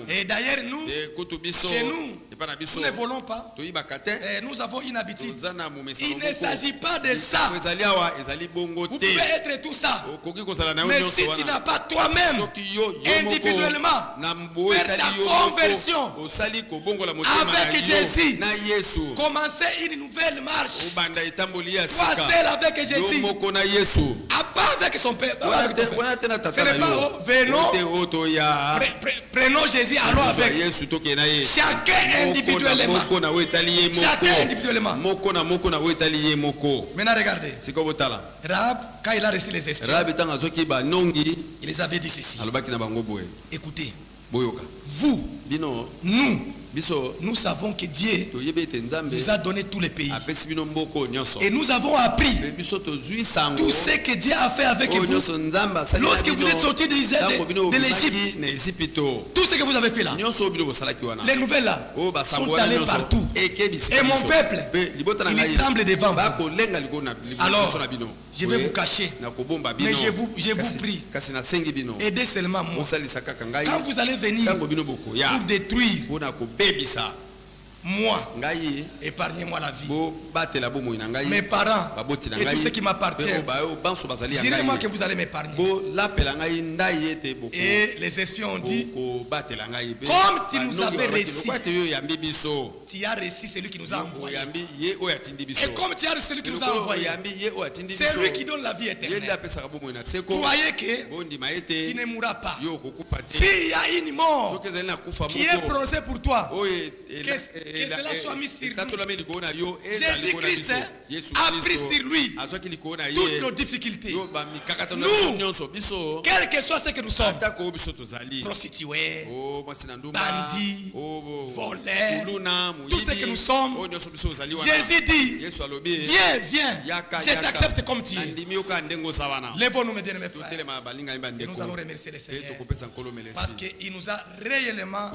Et d'ailleurs nous, chez nous, nous ne volons pas. Nous avons une habitude. Il ne s'agit pas de ça. Vous pouvez être tout ça. Mais si tu n'as pas toi-même, individuellement, faire ta conversion avec Jésus, commencer une nouvelle marche. Toi seul avec Jésus. Pas avec son père. Ce n'est pas venons. Prenons Jésus, allons avec. Chacun individuellement. Chacun individuellement. Maintenant regardez. Rahab, quand il a reçu les esprits, il les avait dit ceci. Écoutez, vous, nous, nous savons que Dieu nous a donné tous les pays. Et nous avons appris tout ce que Dieu a fait avec vous. Lorsque vous êtes sortis de l'Égypte, tout ce que vous avez fait là, les nouvelles là, sont allées partout. Et mon peuple, il tremble devant vous. Alors, je vais vous cacher. Mais je vous prie, aidez seulement moi. Quand vous allez venir pour détruire Moi, épargnez-moi la vie. Mes parents et tout ce qui m'appartient. Dites-moi que vous allez m'épargner. Et les espions ont dit, comme tu nous avais réussi, tu as réussi celui qui nous a envoyé. Et comme tu as réussi celui qui nous a envoyé, c'est lui qui donne la vie éternelle. Croyez que tu ne mourras pas. S'il y a une mort qui est prononcée pour toi, que cela soit mis sur lui. Jésus-Christ a pris sur lui toutes nos difficultés. Nous, quel que soit ce que nous sommes, prostituées, bandits, voleurs, tout ce que nous sommes, Jésus dit, viens, je t'accepte comme tu es. Lèvons-nous mes bien-aimés frères. Et nous allons remercier le Seigneur parce qu'il nous a réellement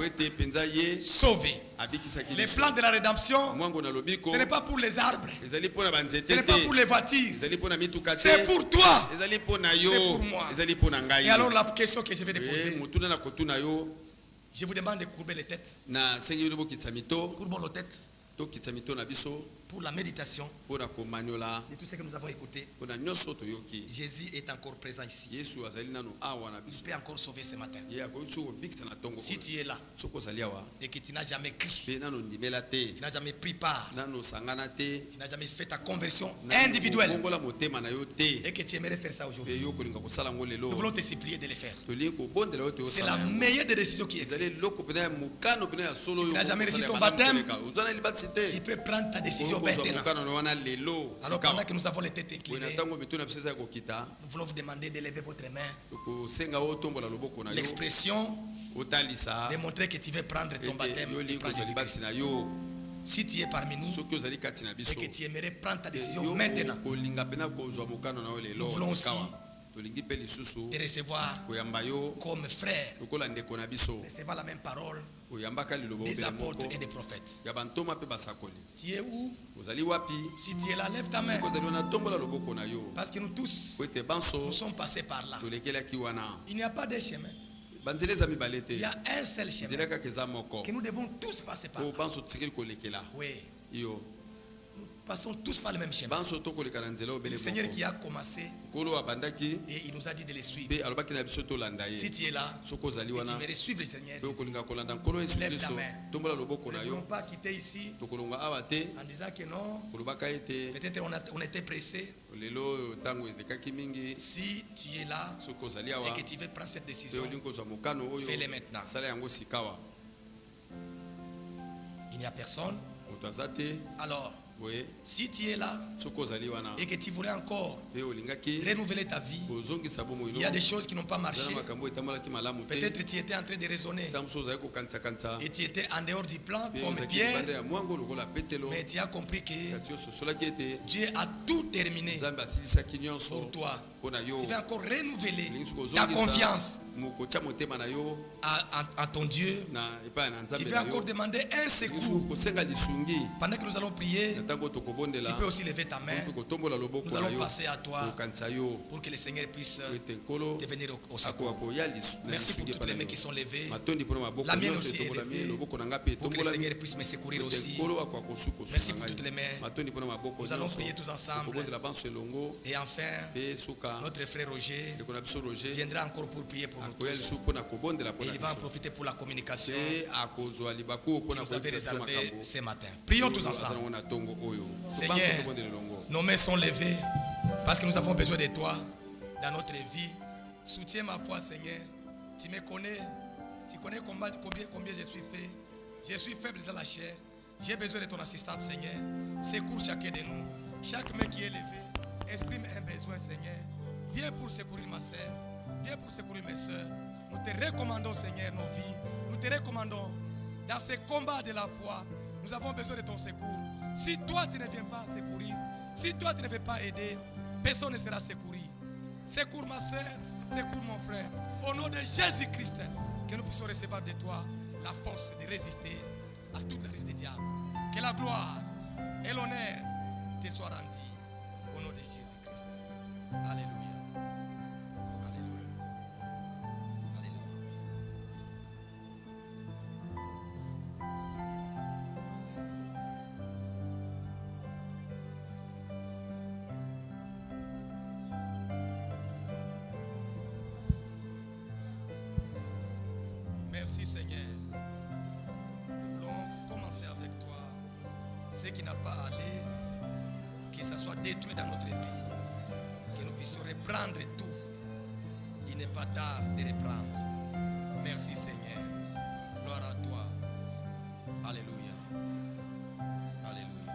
sauvés. Les plans de la rédemption, ce n'est pas pour les arbres, ce n'est pas pour les voitures, c'est pour toi, c'est pour moi. Et alors la question que je vais déposer, je vous demande de courber les têtes. Courbons nos têtes pour la méditation de tout ce que nous avons écouté. Jésus est encore présent ici. Il peut encore sauver ce matin. Si tu es là et que tu n'as jamais crié, tu n'as jamais pris part, tu n'as jamais fait ta conversion individuelle et que tu aimerais faire ça aujourd'hui, nous voulons te supplier de le faire. C'est la meilleure des décisions qui existe. Si tu n'as jamais reçu ton baptême, tu peux prendre ta décision maintenant. Alors pendant que nous avons les têtes inclinées, nous voulons vous demander de lever votre main. L'expression de montrer que tu veux prendre ton baptême. Si tu es parmi nous et que tu aimerais prendre ta décision maintenant, nous voulons aussi de recevoir comme frère, recevoir la même parole des apôtres et des prophètes. Tu es où? Si tu es là, lève ta main. Parce que nous tous, nous sommes passés par là. Il n'y a pas de chemin. Il y a un seul chemin que nous devons tous passer par là. Oui. Nous passons tous par le même chemin. Le Seigneur qui a commencé et il nous a dit de les suivre. Si tu es là et tu veux suivre le Seigneur, lève ta main. Nous ne devons pas quitter ici en disant que non, peut-être on était pressé. Si tu es là et que tu veux prendre cette décision, fais-le maintenant. Il n'y a personne. Alors, si tu es là et que tu voulais encore renouveler ta vie, il y a des choses qui n'ont pas marché. Peut-être tu étais en train de raisonner et tu étais en dehors du plan comme Pierre, mais tu as compris que Dieu a tout terminé pour toi. Tu vas encore renouveler ta confiance à ton Dieu. Tu vas encore demander un secours. Pendant que nous allons prier, tu peux aussi lever ta main. Nous allons passer à toi pour que le Seigneur puisse devenir au secours. Merci pour toutes les mains qui sont levées. La mienne aussi est levée pour que le Seigneur puisse me secourir aussi. Merci pour toutes les mains. Nous allons prier tous ensemble. Et enfin, notre frère Roger viendra encore pour prier pour nous tous. Et il va en profiter pour la communication que nous avez réservée ce matin. Prions tous ensemble. Seigneur, nos mains sont levées parce que nous avons besoin de toi dans notre vie. Soutiens ma foi, Seigneur. Tu me connais. Tu connais combien je suis fait. Je suis faible dans la chair. J'ai besoin de ton assistance, Seigneur. Secours chacun de nous. Chaque main qui est levée exprime un besoin, Seigneur. Viens pour secourir ma soeur. Viens pour secourir mes soeurs. Nous te recommandons, Seigneur, nos vies. Nous te recommandons dans ces combats de la foi. Nous avons besoin de ton secours. Si toi, tu ne viens pas secourir, si toi, tu ne veux pas aider, personne ne sera secouru. Secours ma soeur, secours mon frère. Au nom de Jésus-Christ, que nous puissions recevoir de toi la force de résister à toute la risque des diables. Que la gloire et l'honneur te soient rendus au nom de Jésus-Christ. Alléluia. Merci Seigneur. Nous voulons commencer avec toi. Ce qui n'a pas allé, que ça soit détruit dans notre vie. Que nous puissions reprendre tout. Il n'est pas tard de reprendre. Merci Seigneur. Gloire à toi. Alléluia. Alléluia.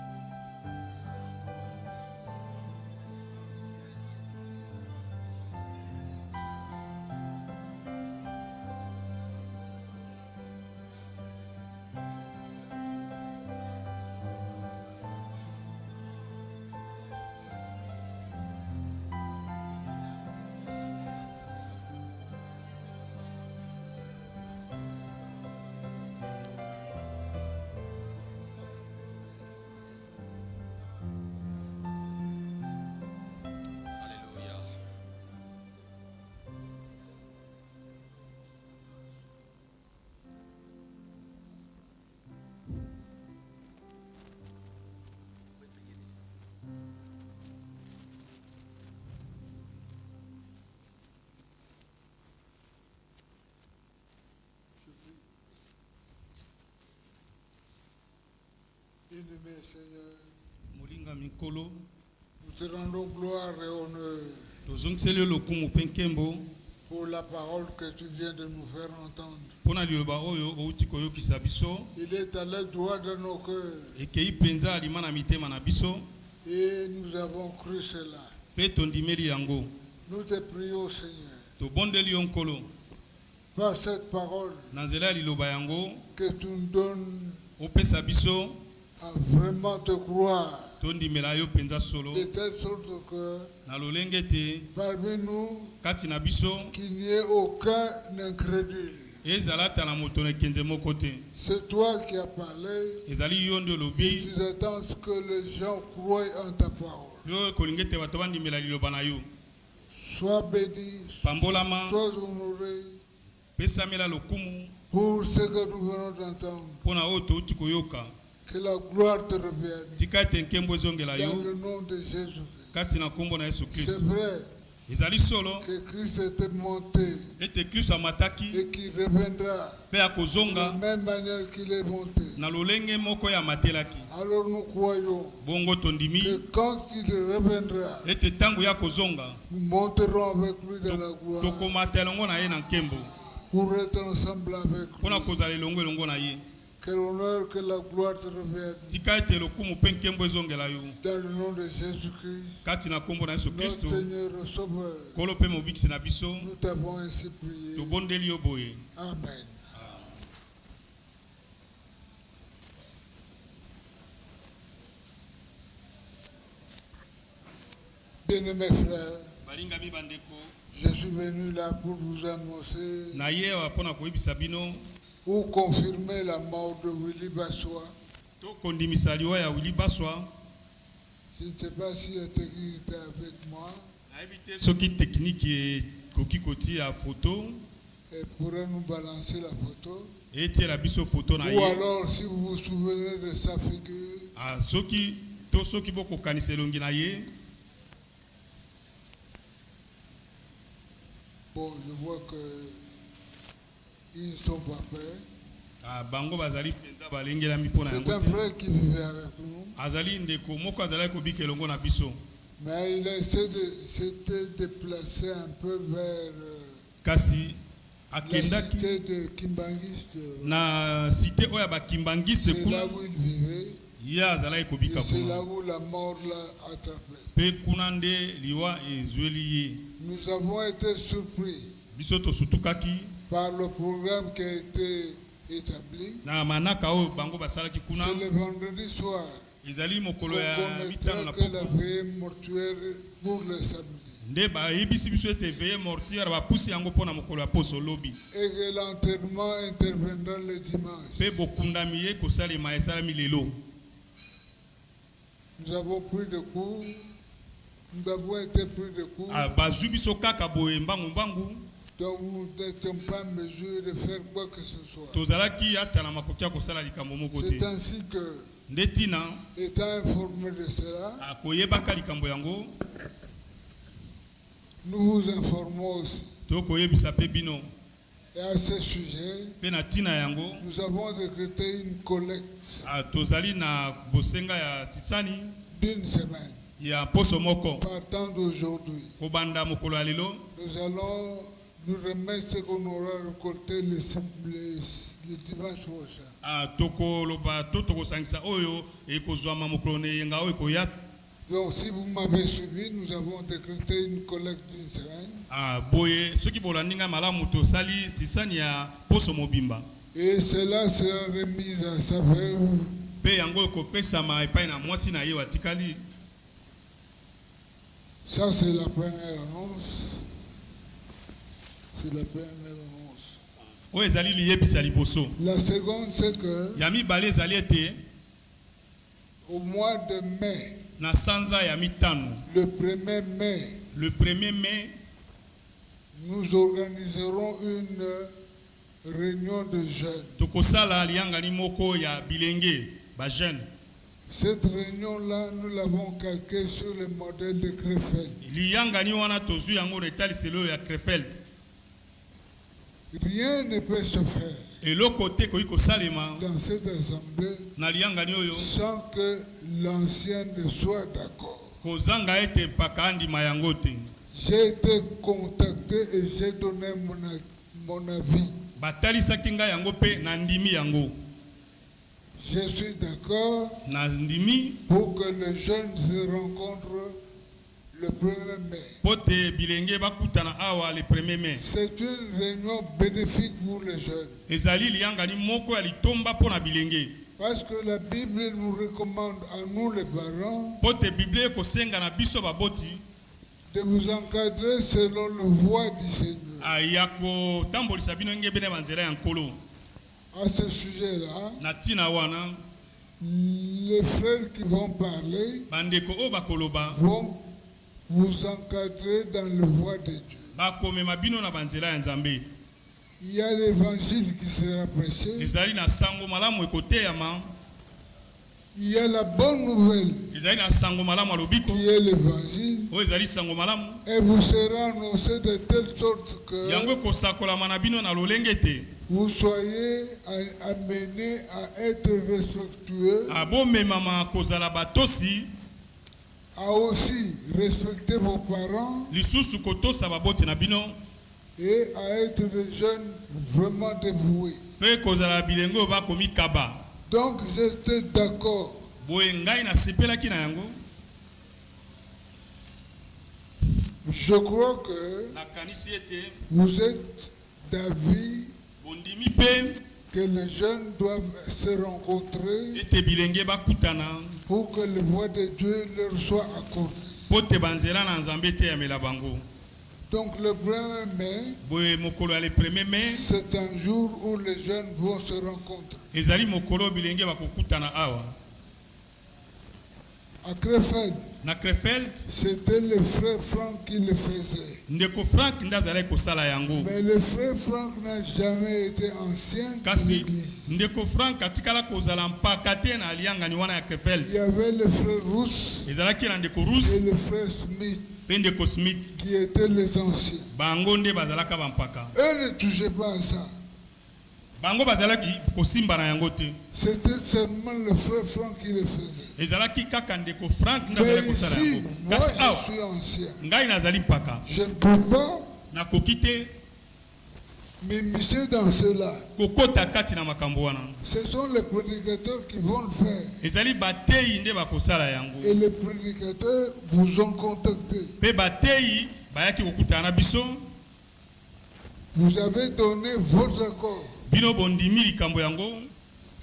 Bien-aimé Seigneur, Molinga mikolo nous te rendons gloire et honneur tozongiseli lokumu mpe nkembo pour la parole que tu viens de nous faire entendre. mpona liloba oyo outi koyokisa biso Il est allé droit dans nos cœurs ekei mpenza alima na mitema na biso et nous avons cru cela. mpe tondimeli yango. Nous te prions Seigneur, Tobondeli yo nkolo par cette parole na nzela ya liloba yango que tu nous donnes opesa biso à vraiment te croire, tondimela yo mpenza solo de telle sorte que na lolenge te parmi nous, kati na biso qu'il n'y ait aucun incrédule. ezala ata na moto na ekenze moko te. C'est toi qui as parlé ezali yo nde et olobi tu attends que les gens croient en ta parole. yo kolingi ete bato bandimela liloba na yo. Sois béni, Pambolama sois honoré pesamela lokumu pour ce que nous venons d'entendre. mpona oyo touti koyoka. Que la gloire te revienne tika ete nkembo ezongela dans yo le nom de Jésus-Christ. kati na nkombo na yesu C'est kristo. vrai ezali solo que Christ était monté ete kristo amataki et qu'il reviendra mpe de la akozonga même manière qu'il est monté. na lolenge moko ya matelaki. Alors nous croyons Bongo que tondimi quand il reviendra, ete ntango ya kozonga nous monterons avec lui dans la gloire tokomata elongo na ye na nkembo pour être ensemble avec lui. mpona kozala elongo na ye. Que l'honneur, que la gloire te revienne tika ete lokumu mpe nkembo ezongela yo dans le nom de Jésus-Christ, kati na nkombo na yesu notre kristo Seigneur et Sauveur. nkolo mpe mobikisi na biso. Nous t'avons ainsi prié. tobondeli yo boye. Amen. Bien-aimés frères, balingami bandeko je suis venu là pour vous annoncer na ye awa mpona koyebisa bino ou confirmer la mort de Willy Bassois. tokondimisa liwa ya wili baswa. Je ne sais pas si la technique était avec moi nayebi te soki tekniki ekoki kotia foto et pourrait nous balancer la photo. etiela biso foto na Ou ye. alors, si vous vous souvenez de sa figure, soki bokokanisa elongi na ye. bon, je vois que ils ne sont pas prêts. Bango bazali mpenza balengelami mpona C'est yango un te. frère qui vivait avec nous, azali ndeko moko azalaki kobika elongo na biso. mais il a essayé de s'était déplacé un peu vers kasi la akendaki cité de Kimbangiste. na cité oyo ya bakimbangiste C'est kuna là où il vivait. ye azalaki Et kobika c'est kuna là où la mort l'a attrapé. mpe kuna nde liwa ezweli ye. Nous avons été surpris biso tosutukaki par le programme qui a été établi. na manaka oyo bango basalaki kuna. C'est le vendredi soir ezali qu'on mokolo ya mitano na connaîtra que la poko veillée mortuaire pour le samedi. nde bayebisi biso ete veye mortiere bapusi yango mpona mokolo ya poso lobi. Et que l'enterrement interviendra le dimanche. mpe bokundami ye kosalema esalami lelo. Nous avons pris de cours. Nous avons été pris de cours. bazwi biso kaka boye mbangu Donc nous n'étions pas en mesure de faire quoi que ce soit. tozalaki ata na makoki ya kosala likambo moko C'est te. ainsi que, nde tina étant informé de cela, koyebaka likambo yango nous vous informons aussi tokoyebisa mpe bino Et à ce sujet, nous avons décrété une collecte d'une semaine. Partant d'aujourd'hui, nous allons nous remettre ce qu'on aura récolté le dimanche prochain. Donc si vous m'avez suivi, nous avons décrété une collecte d'une semaine. Et cela sera remis à sa veuve. Ça c'est la première annonce. C'est la première annonce. La seconde c'est que au mois de mai, le 1er mai, nous organiserons une réunion de jeunes. Cette réunion-là, nous l'avons calquée sur le modèle de Krefeld. Rien ne peut se faire dans cette assemblée sans que l'ancien ne soit d'accord. J'ai été contacté et j'ai donné mon avis. Je suis d'accord pour que les jeunes se rencontrent le 1er mai. C'est une réunion bénéfique pour les jeunes. Parce que la Bible nous recommande à nous les parents de vous encadrer selon la voie du Seigneur. À ce sujet-là, les frères qui vont parler vont vous encadrer dans la voie de Dieu. Il y a l'évangile qui sera prêché. Il y a la bonne nouvelle qui est l'évangile. Et vous serez annoncé de telle sorte que vous soyez amenés à être respectueux, à aussi respecter vos parents et à être des jeunes vraiment dévoués. Donc j'étais d'accord. Je crois que vous êtes d'avis que les jeunes doivent se rencontrer pour que la voix de Dieu leur soit accordée. Donc le 1er mai, c'est un jour où les jeunes vont se rencontrer. À Krefeld, c'était le frère Franck qui le faisait. Mais le frère Franck n'a jamais été ancien de l'église. Il y avait le frère Rousse et le frère Smith qui étaient les anciens. Eux ne touchaient pas à ça. C'était seulement le frère Franck qui le faisait. Mais ici, moi je suis ancien. Je ne peux pas m'immiscer dans cela. Ce sont les prédicateurs qui vont le faire. Et les prédicateurs vous ont contacté. Vous avez donné votre accord.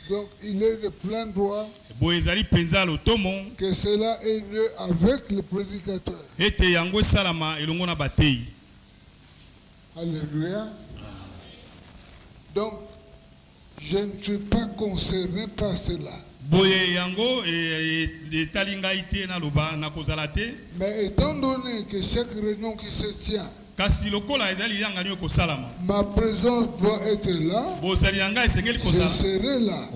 Donc il est de plein droit que cela ait lieu avec le prédicateur. Alléluia. Donc je ne suis pas concerné par cela. Mais étant donné que chaque réunion qui se tient, ma présence doit être là, je serai là.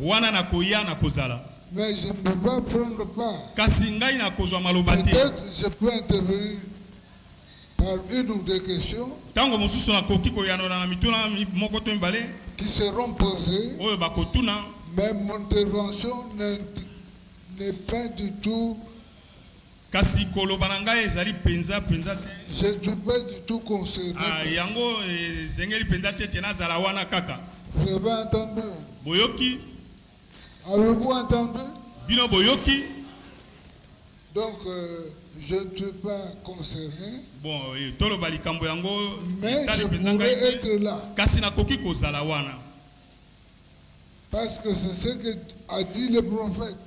Mais je ne peux pas prendre part. Peut-être je peux intervenir par une ou deux questions qui seront posées, mais mon intervention n'est pas du tout. Je ne suis pas du tout concerné. Vous avez entendu? Avez-vous entendu? Donc, je ne suis pas concerné. Mais je pourrais être là. Parce que c'est ce qu'a dit le prophète.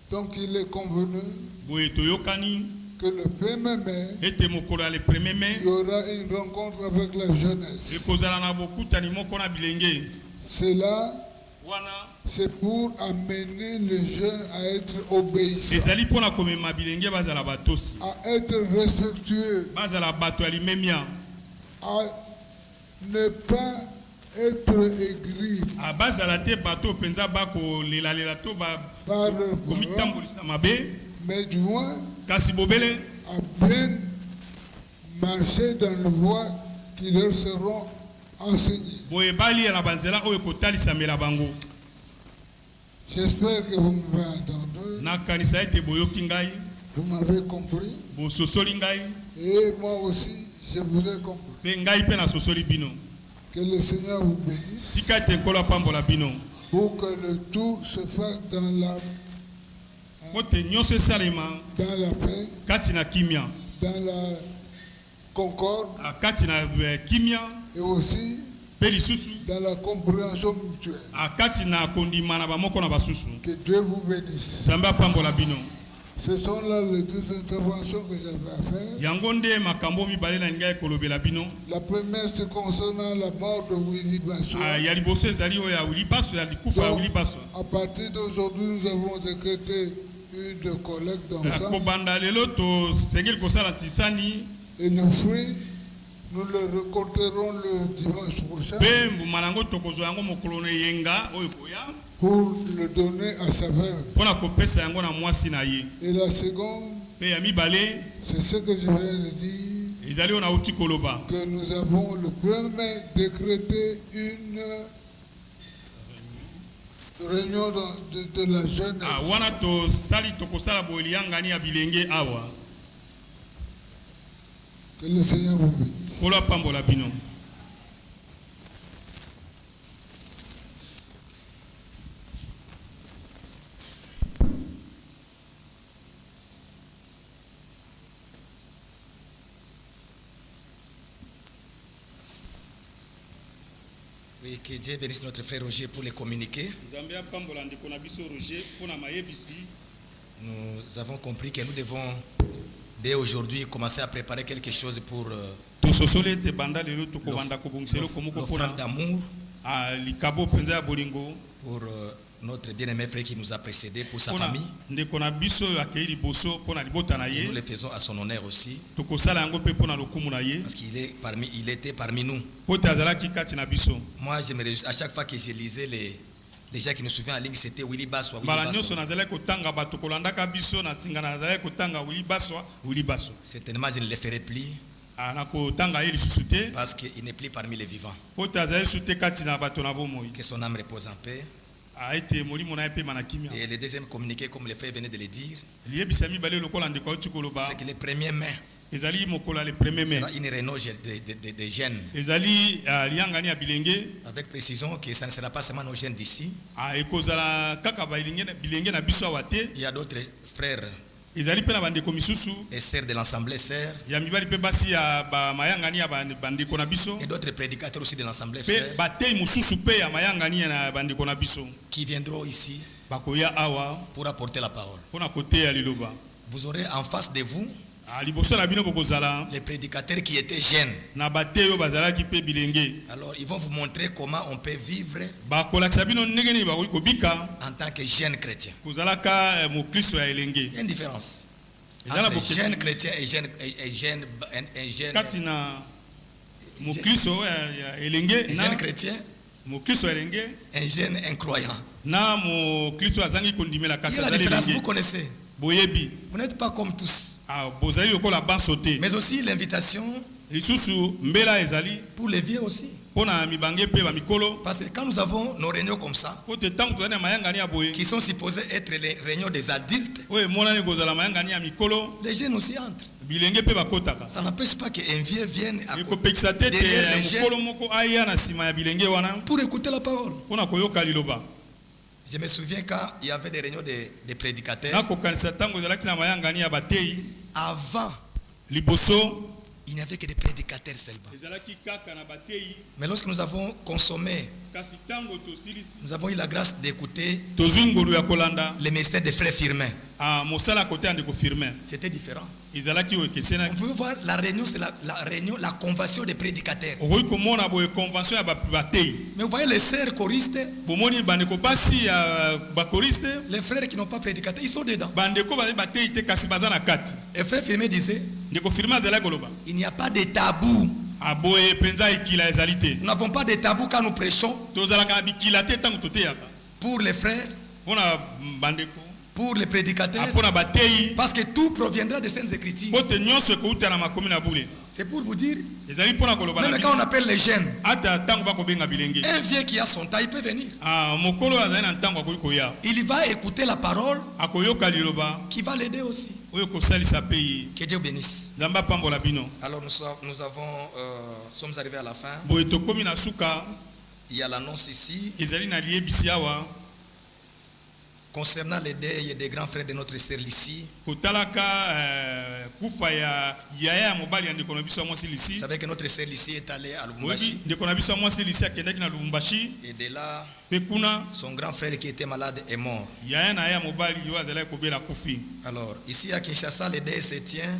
Donc il est convenu que le 1er mai, il y aura une rencontre avec la jeunesse. Cela, c'est pour amener les jeunes à être obéissants, à être respectueux, à ne pas être aigri par leurs parents, mais du moins à bien marcher dans la voie qui leur seront enseignées. J'espère que vous m'avez entendu. Vous m'avez compris. Et moi aussi, je vous ai compris. Que le Seigneur vous bénisse. Pour que le tout se fasse dans la paix, dans la concorde, et aussi dans la compréhension mutuelle. Que Dieu vous bénisse. Ce sont là les deux interventions que j'avais à faire. La première, c'est concernant la mort de Willy Basso. À partir d'aujourd'hui, nous avons décrété une collecte d'ensemble. Et le fruit, nous le récolterons le dimanche prochain pour le donner à sa veuve. Et la seconde, c'est ce que je viens de dire, que nous avons le 1er décrété une réunion de la jeunesse. Que le Seigneur vous bénisse. Oui, que Dieu bénisse notre frère Roger pour les communiquer. Nous avons compris que nous devons dès aujourd'hui commencer à préparer quelque chose pour l'offrande d'amour pour notre bien-aimé frère qui nous a précédés, pour sa famille. Et nous le faisons à son honneur aussi. Parce qu'il était parmi nous. Moi, je me réjouis. À chaque fois que je lisais les gens qui nous suivaient en ligne, c'était Willy Basso. Certainement, je ne le ferai plus. Parce qu'il n'est plus parmi les vivants. Que son âme repose en paix. Et le deuxième communiqué, comme le frère venait de le dire, c'est que le 1er mai sera une réunion de jeunes. Avec précision que ça ne sera pas seulement nos jeunes d'ici. Il y a d'autres frères et sœurs de l'Assemblée sœur. Et d'autres prédicateurs aussi de l'Assemblée sœur qui viendront ici pour apporter la parole. Vous aurez en face de vous les prédicateurs qui étaient jeunes. Alors ils vont vous montrer comment on peut vivre en tant que jeune chrétien. Il y a une différence entre jeune chrétien et jeune chrétien, un jeune incroyant. Il y a la différence, vous connaissez. Vous n'êtes pas comme tous. Mais aussi l'invitation pour les vieux aussi. Parce que quand nous avons nos réunions comme ça, qui sont supposées être les réunions des adultes, les jeunes aussi entrent. Ça n'empêche pas qu'un vieux vienne derrière les jeunes pour écouter la parole. Je me souviens quand il y avait des réunions des prédicateurs. Avant, il n'y avait que des prédicateurs seulement. Mais lorsque nous avons consommé, nous avons eu la grâce d'écouter les mystères des frères Firmin. C'était différent. On peut voir la réunion, c'est la réunion, la convention des prédicateurs. Mais vous voyez les sœurs choristes, les frères qui n'ont pas prédicateur, ils sont dedans. Et frère Firmin disait, il n'y a pas de tabou. Nous n'avons pas de tabou quand nous prêchons. Pour les frères, pour les prédicateurs, parce que tout proviendra des Saintes Écritures. C'est pour vous dire, même quand on appelle les jeunes, un vieux qui a son temps, il peut venir. Il va écouter la parole qui va l'aider aussi. Que Dieu bénisse. Alors nous sommes arrivés à la fin. Il y a l'annonce ici concernant les deuils des grands frères de notre sœur Lissi. Vous savez que notre sœur Lissi est allée à Lubumbashi. Et de là, son grand frère qui était malade est mort. Alors, ici à Kinshasa, le deuil se tient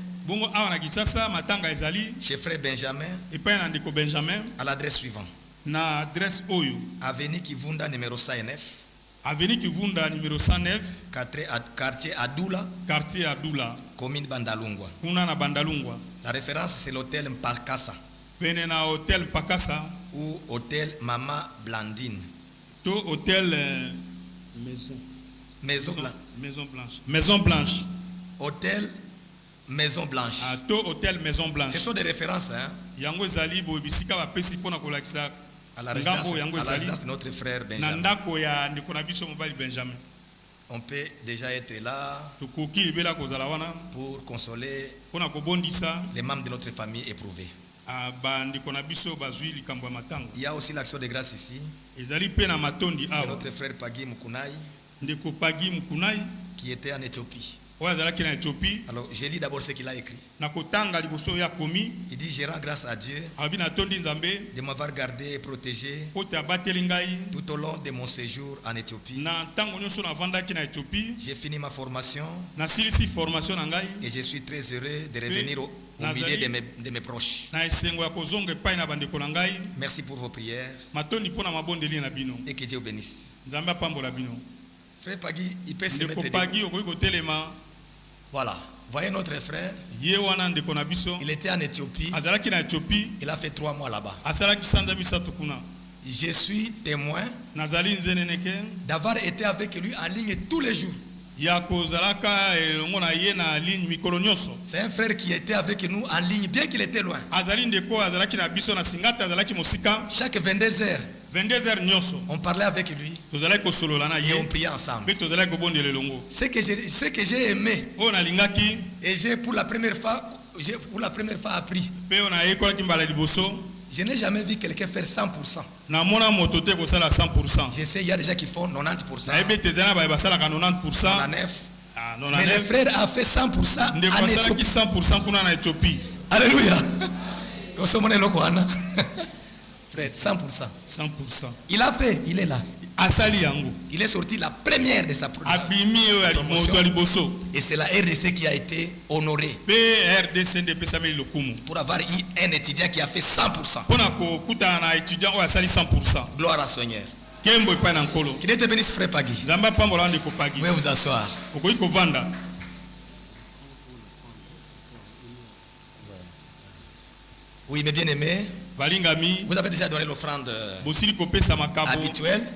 chez frère Benjamin à l'adresse suivante. Avenue Kivunda numéro 109. Avenue Kivunda numéro 109. Quartier Adoula. Quartier Adoula. Commune Bandalungwa. Bandalungwa. La référence c'est l'hôtel Mpakasa. Venena hôtel Mpakasa. Ou hôtel Mama Blandine. To hôtel Maison Blanche. Maison Blanche. Hôtel Maison Blanche. To hôtel Maison Blanche. Ce sont des références, hein. Yango ezali bo bisika ba pesi pona kolakisa. À la résidence de notre frère Benjamin. On peut déjà être là pour consoler les membres de notre famille éprouvés. Il y a aussi l'action de grâce ici de notre frère Pagi Mukunai qui était en Éthiopie. Alors, j'ai lu d'abord ce qu'il a écrit. Il dit, je rends grâce à Dieu de m'avoir gardé et protégé tout au long de mon séjour en Éthiopie. J'ai fini ma formation et je suis très heureux de revenir au milieu de mes proches. Merci pour vos prières et que Dieu vous bénisse. Frère Pagi, il peut se mettre debout. Voilà, voyez notre frère. Il était en Éthiopie. Il a fait 3 mois là-bas. Je suis témoin d'avoir été avec lui en ligne tous les jours. C'est un frère qui était avec nous en ligne, bien qu'il était loin. Chaque 22 heures, on parlait avec lui et on priait ensemble. Ce que j'ai aimé et j'ai pour la première fois appris. Je n'ai jamais vu quelqu'un faire 100%. Je sais, il y a des gens qui font 90%. 99%. Mais le frère a fait 100% en Éthiopie. Alléluia. Frère, 100%. Il a fait, il est là. Il est sorti la première de sa promotion. Et c'est la RDC qui a été honorée pour avoir eu un étudiant qui a fait 100%. Gloire à Seigneur. Qui Dieu te bénisse, frère Pagi. Vous pouvez vous asseoir. Oui, mes bien-aimés, vous avez déjà donné l'offrande habituelle.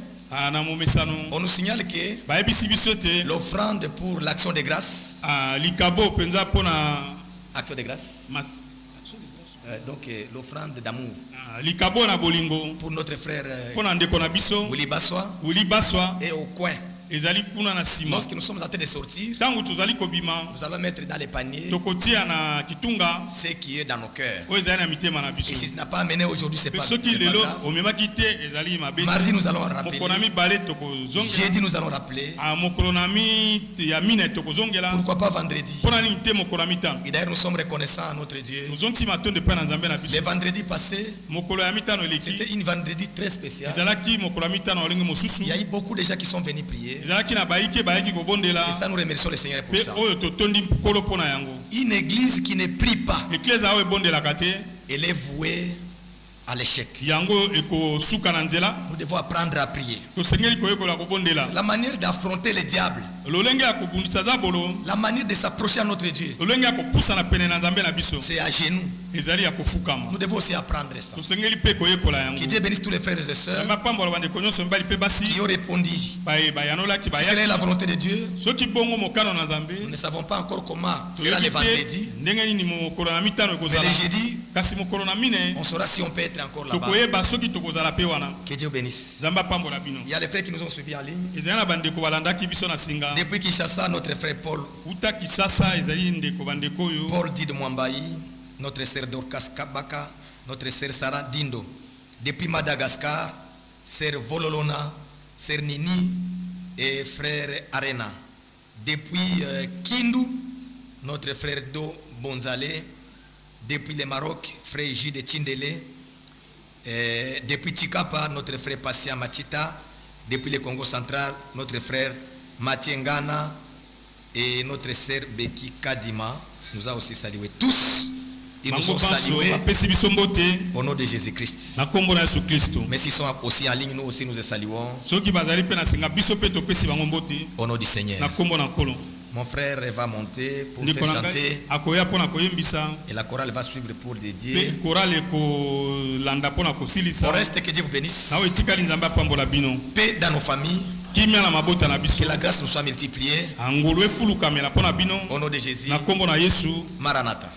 On nous signale que l'offrande pour l'action de grâce, action de grâce, donc l'offrande d'amour pour notre frère Willy Bassoa et au coin. Lorsque nous sommes en train de sortir, nous allons mettre dans les paniers ce qui est dans nos cœurs. Et si ce n'a pas amené aujourd'hui, c'est pas grave. Mardi, nous allons rappeler. Jeudi, nous allons rappeler. Pourquoi pas vendredi? Et d'ailleurs, nous sommes reconnaissants à notre Dieu. Le vendredi passé, c'était une vendredi très spéciale. Il y a eu beaucoup de gens qui sont venus prier. Et ça, nous remercions le Seigneur pour ça. Une église qui ne prie pas, elle est vouée à l'échec. Nous devons apprendre à prier. La manière d'affronter le diable, la manière de s'approcher à notre Dieu, c'est à genoux. Nous devons aussi apprendre ça. Que Dieu bénisse tous les frères et sœurs qui ont répondu. Si c'est la volonté de Dieu, nous ne savons pas encore comment sera le vendredi. Mais le jeudi, on saura si on peut être encore là-bas. Que Dieu bénisse. Il y a les frères qui nous ont suivis en ligne. Depuis Kinshasa, notre frère Paul dit de Mwambaï, notre sœur Dorcas Kabaka, notre sœur Sarah Dindo. Depuis Madagascar, sœur Vololona, sœur Nini et frère Arena. Depuis Kindu, notre frère Do Bonzale. Depuis le Maroc, frère J de Tindele. Depuis Tikapa, notre frère Passia Matita. Depuis le Congo central, notre frère Matiengana et notre sœur Beki Kadima nous a aussi salués. Tous, ils nous ont salués au nom de Jésus-Christ. Mais s'ils sont aussi en ligne, nous aussi nous les saluons au nom du Seigneur. Mon frère va monter pour faire chanter et la chorale va suivre pour dédier. Au reste, que Dieu vous bénisse. Paix dans nos familles. Que la grâce nous soit multipliée. Au nom de Jésus. Maranatha.